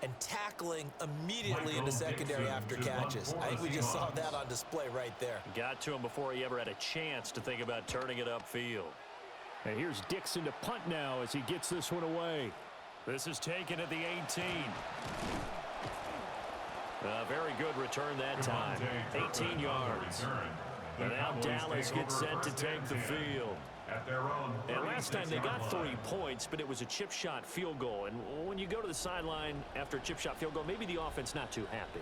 and tackling immediately in the secondary after catches. I think we just saw that on display right there. Got to him before he ever had a chance to think about turning it upfield. And here's Dixon to punt now as he gets this one away. This is taken at the 18. A very good return that time. 18 yards. And now Dallas gets set to take the field. And last time they got 3 points, but it was a chip shot field goal. And when you go to the sideline after a chip shot field goal, maybe the offense not too happy.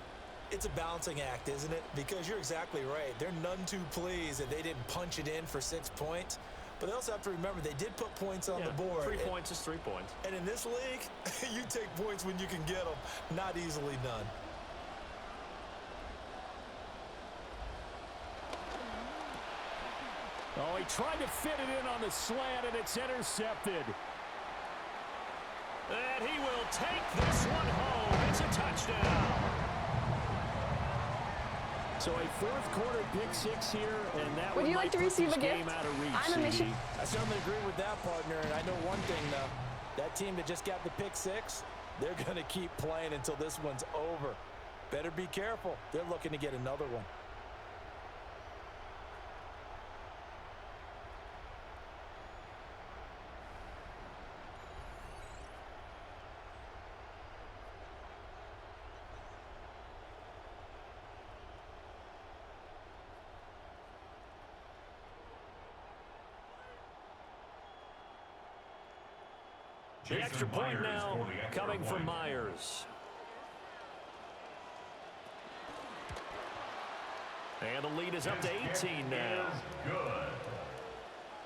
It's a balancing act, isn't it? Because you're exactly right. They're none too pleased that they didn't punch it in for 6 points. But they also have to remember they did put points on the board. 3 points is 3 points. And in this league, you take points when you can get them. Not easily done. Oh, he tried to fit it in on the slant, and it's intercepted. And he will take this one home. It's a touchdown. So a 4th quarter pick 6 here, and that would you like to receive a gift? I'm a mission. I certainly agree with that, partner. And I know one thing, though. That team that just got the pick 6, they're going to keep playing until this one's over. Better be careful. They're looking to get another one. The extra point now coming from Myers. And the lead is up to 18 now.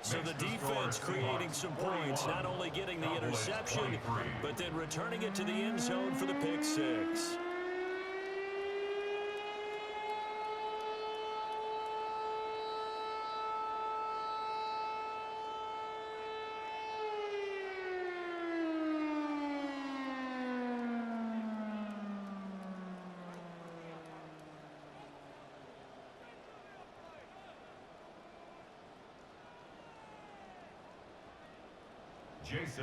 So the defense creating some points, not only getting the interception, but then returning it to the end zone for the pick 6.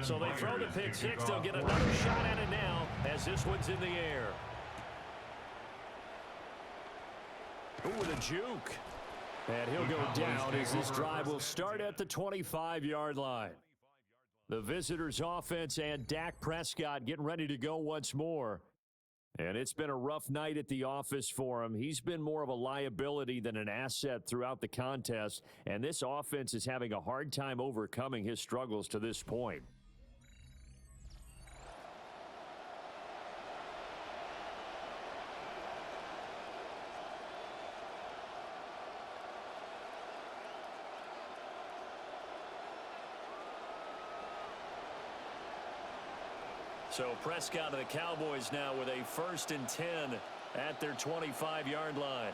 So they throw the pick six. They'll get another shot at it now as this one's in the air. Ooh, with a juke. And he'll go down as this drive will start at the 25-yard line. The visitors' offense and Dak Prescott getting ready to go once more. And it's been a rough night at the office for him. He's been more of a liability than an asset throughout the contest. And this offense is having a hard time overcoming his struggles to this point. So Prescott of the Cowboys now with a 1st and 10 at their 25-yard line.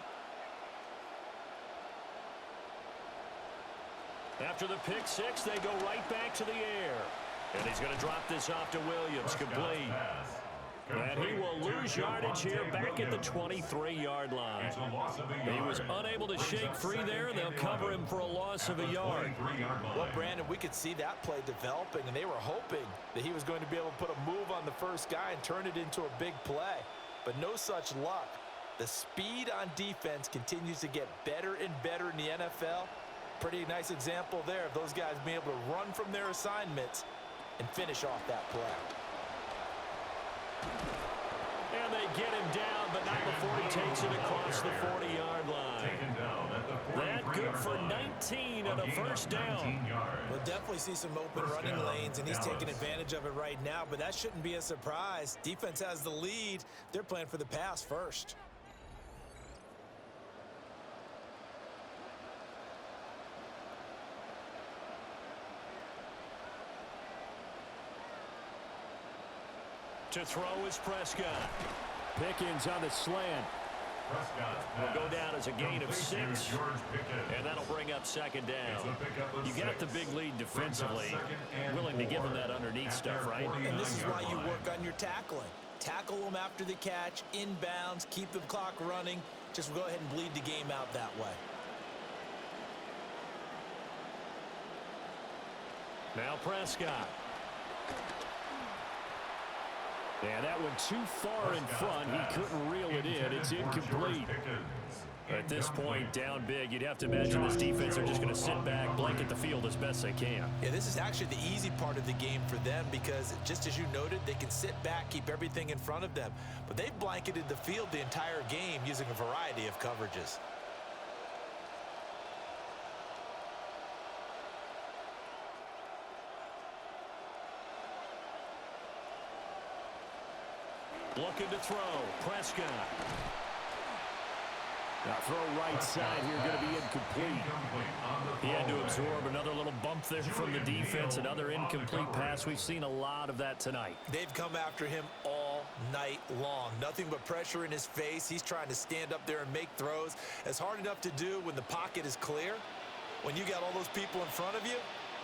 After the pick six, they go right back to the air. And he's going to drop this off to Williams, complete. And he will lose yardage here back at the 23-yard line. He was unable to shake free there. They'll cover him for a loss of a yard. Well, Brandon, we could see that play developing, and they were hoping that he was going to be able to put a move on the first guy and turn it into a big play. But no such luck. The speed on defense continues to get better and better in the NFL. Pretty nice example there of those guys being able to run from their assignments and finish off that play. And they get him down, but not before he takes it across the 40-yard line. That good for 19 and a first down. We'll definitely see some open running lanes, and he's taking advantage of it right now, but that shouldn't be a surprise. Defense has the lead. They're playing for the pass first. To throw is Prescott. Pickens on the slant. Will go down as a gain of 6. And that'll bring up 2nd down. You got the big lead defensively. Willing to give them that underneath stuff, right? And this is why you work on your tackling. Tackle them after the catch, inbounds, keep the clock running. Just go ahead and bleed the game out that way. Now Prescott. And that one too far in front. He couldn't reel it in. It's incomplete. At this point, down big, you'd have to imagine this defense are just going to sit back, blanket the field as best they can. Yeah, this is actually the easy part of the game for them because, just as you noted, they can sit back, keep everything in front of them. But they've blanketed the field the entire game using a variety of coverages. Looking to throw. Prescott. Now throw right side here, going to be incomplete. He had to absorb another little bump there from the defense. Another incomplete pass. We've seen a lot of that tonight. They've come after him all night long. Nothing but pressure in his face. He's trying to stand up there and make throws. It's hard enough to do when the pocket is clear. When you got all those people in front of you,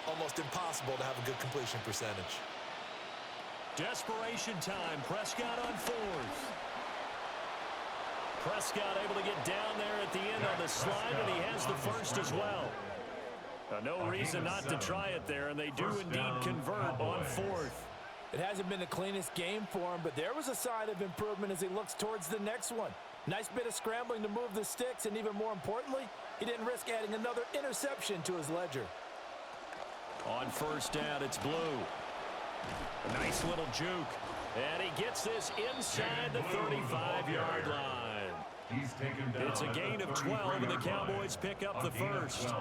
almost impossible to have a good completion percentage. Desperation time. Prescott on 4th. Prescott able to get down there at the end on the slide, and he has the first as well. No reason not to try it there, and they do indeed convert on 4th. It hasn't been the cleanest game for him, but there was a sign of improvement as he looks towards the next one. Nice bit of scrambling to move the sticks, and even more importantly, he didn't risk adding another interception to his ledger. On 1st down, it's Blue. A nice little juke. And he gets this inside the 35-yard line. It's a gain of 12, and the Cowboys pick up the first.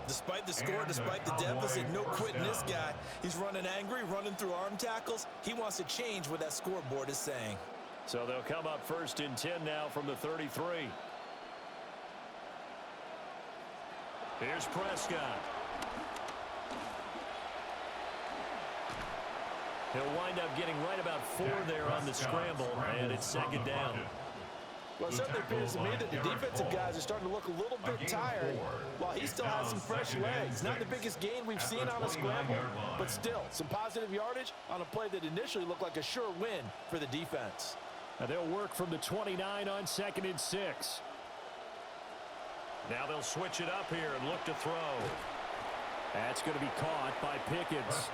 Despite the score, despite the deficit, no quitting this guy. He's running angry, running through arm tackles. He wants to change what that scoreboard is saying. So they'll come up 1st and 10 now from the 33. Here's Prescott. He'll wind up getting right about 4 there on the scramble, and it's 2nd down. Well, it certainly appears to me that the defensive guys are starting to look a little bit tired, while he still has some fresh legs. Not the biggest gain we've seen on a scramble, but still, some positive yardage on a play that initially looked like a sure win for the defense. Now they'll work from the 29 on 2nd and 6. Now they'll switch it up here and look to throw. That's going to be caught by Pickens.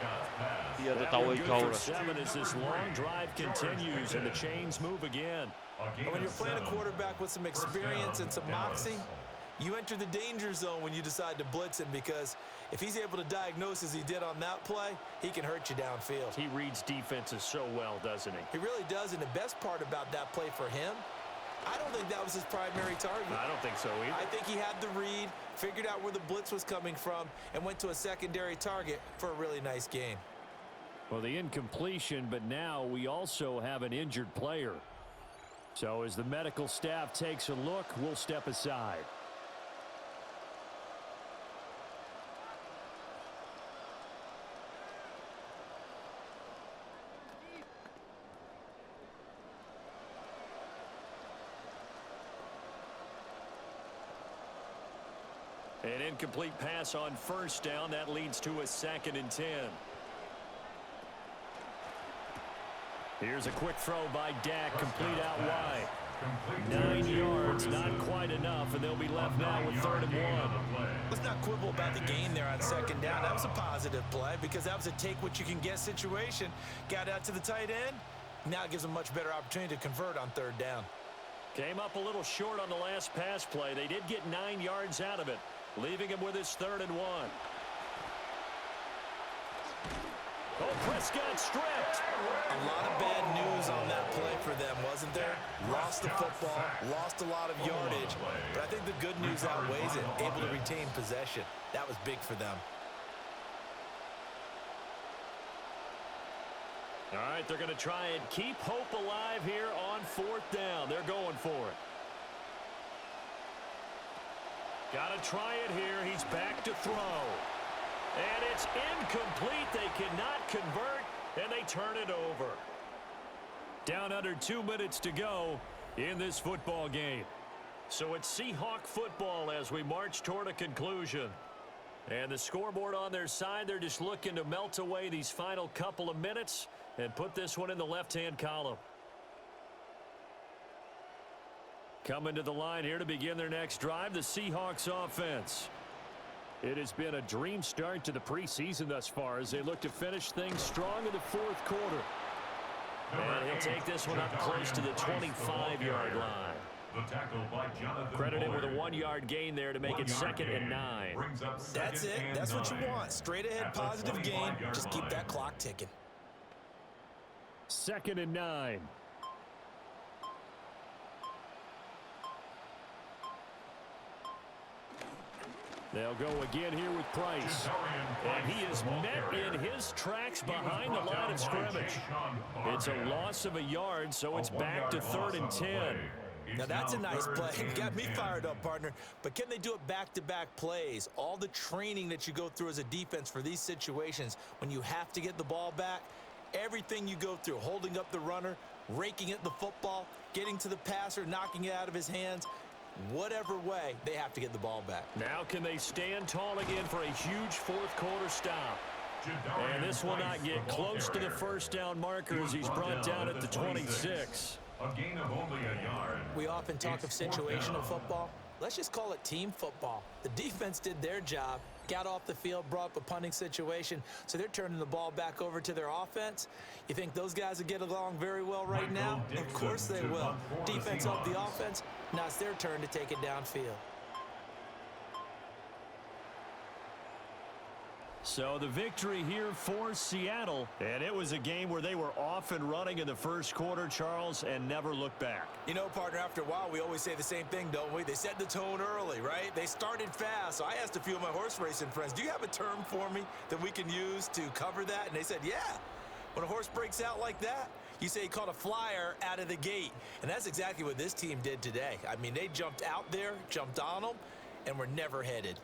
Dia ada That tahu one good ikaw for lah. 7 as this long drive continues and the chains move again. And when you're playing a quarterback with some experience and some moxie, you enter the danger zone when you decide to blitz him, because if he's able to diagnose as he did on that play, he can hurt you downfield. He reads defenses so well, doesn't he? He really does, and the best part about that play for him, I don't think that was his primary target. I don't think so either. I think he had the read, figured out where the blitz was coming from, and went to a secondary target for a really nice game. Well, the incompletion, but now we also have an injured player. So as the medical staff takes a look, we'll step aside. An incomplete pass on first down. That leads to a 2nd and 10. Here's a quick throw by Dak, complete out wide. 9 yards, not quite enough, and they'll be left now with 3rd and 1. Let's not quibble about the gain there on 2nd down. That was a positive play because that was a take-what-you-can-get situation. Got out to the tight end. Now it gives them a much better opportunity to convert on 3rd down. Came up a little short on the last pass play. They did get 9 yards out of it, leaving him with his 3rd and 1. Oh, Prescott stripped. A lot of bad news on that play for them, wasn't there? Lost the football, lost a lot of yardage, but I think the good news outweighs it. Able to retain possession. That was big for them. All right, they're going to try and keep hope alive here on 4th down. They're going for it. Got to try it here. He's back to throw. And it's incomplete. They cannot convert, and they turn it over. Down under 2 minutes to go in this football game. So it's Seahawk football as we march toward a conclusion. And the scoreboard on their side, they're just looking to melt away these final couple of minutes and put this one in the left-hand column. Coming to the line here to begin their next drive, the Seahawks offense. It has been a dream start to the preseason thus far as they look to finish things strong in the 4th quarter. And he'll take this one up close to the 25-yard line. Credit him with a 1-yard gain there to make it 2nd and 9. That's it. That's what you want. Straight ahead, positive gain. Just keep that clock ticking. 2nd and 9. They'll go again here with Price. And he is met in his tracks behind the line of scrimmage. It's a loss of a yard, so it's back to 3rd and 10. Now that's a nice play. Got me fired up, partner. But can they do it back-to-back plays? All the training that you go through as a defense for these situations, when you have to get the ball back, everything you go through, holding up the runner, raking at the football, getting to the passer, knocking it out of his hands, whatever way, they have to get the ball back. Now can they stand tall again for a huge 4th quarter stop? And this will not get close to the 1st down marker as he's brought down at the 26. A gain of only a yard. We often talk of situational football. Let's just call it team football. The defense did their job, got off the field, brought up a punting situation, so they're turning the ball back over to their offense. You think those guys will get along very well right now? Of course they will. Defense helped the offense. Now it's their turn to take it downfield. So the victory here for Seattle, and it was a game where they were off and running in the 1st quarter, Charles, and never looked back. You know, partner, after a while, we always say the same thing, don't we? They set the tone early, right? They started fast. So I asked a few of my horse racing friends, do you have a term for me that we can use to cover that? And they said, yeah. When a horse breaks out like that, you say he caught a flyer out of the gate. And that's exactly what this team did today. I mean, they jumped out there, jumped on them, and were never headed.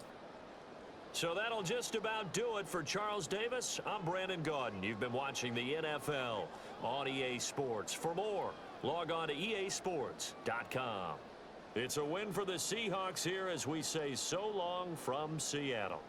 So that'll just about do it for Charles Davis. I'm Brandon Gaudin. You've been watching the NFL on EA Sports. For more, log on to easports.com. It's a win for the Seahawks here as we say so long from Seattle.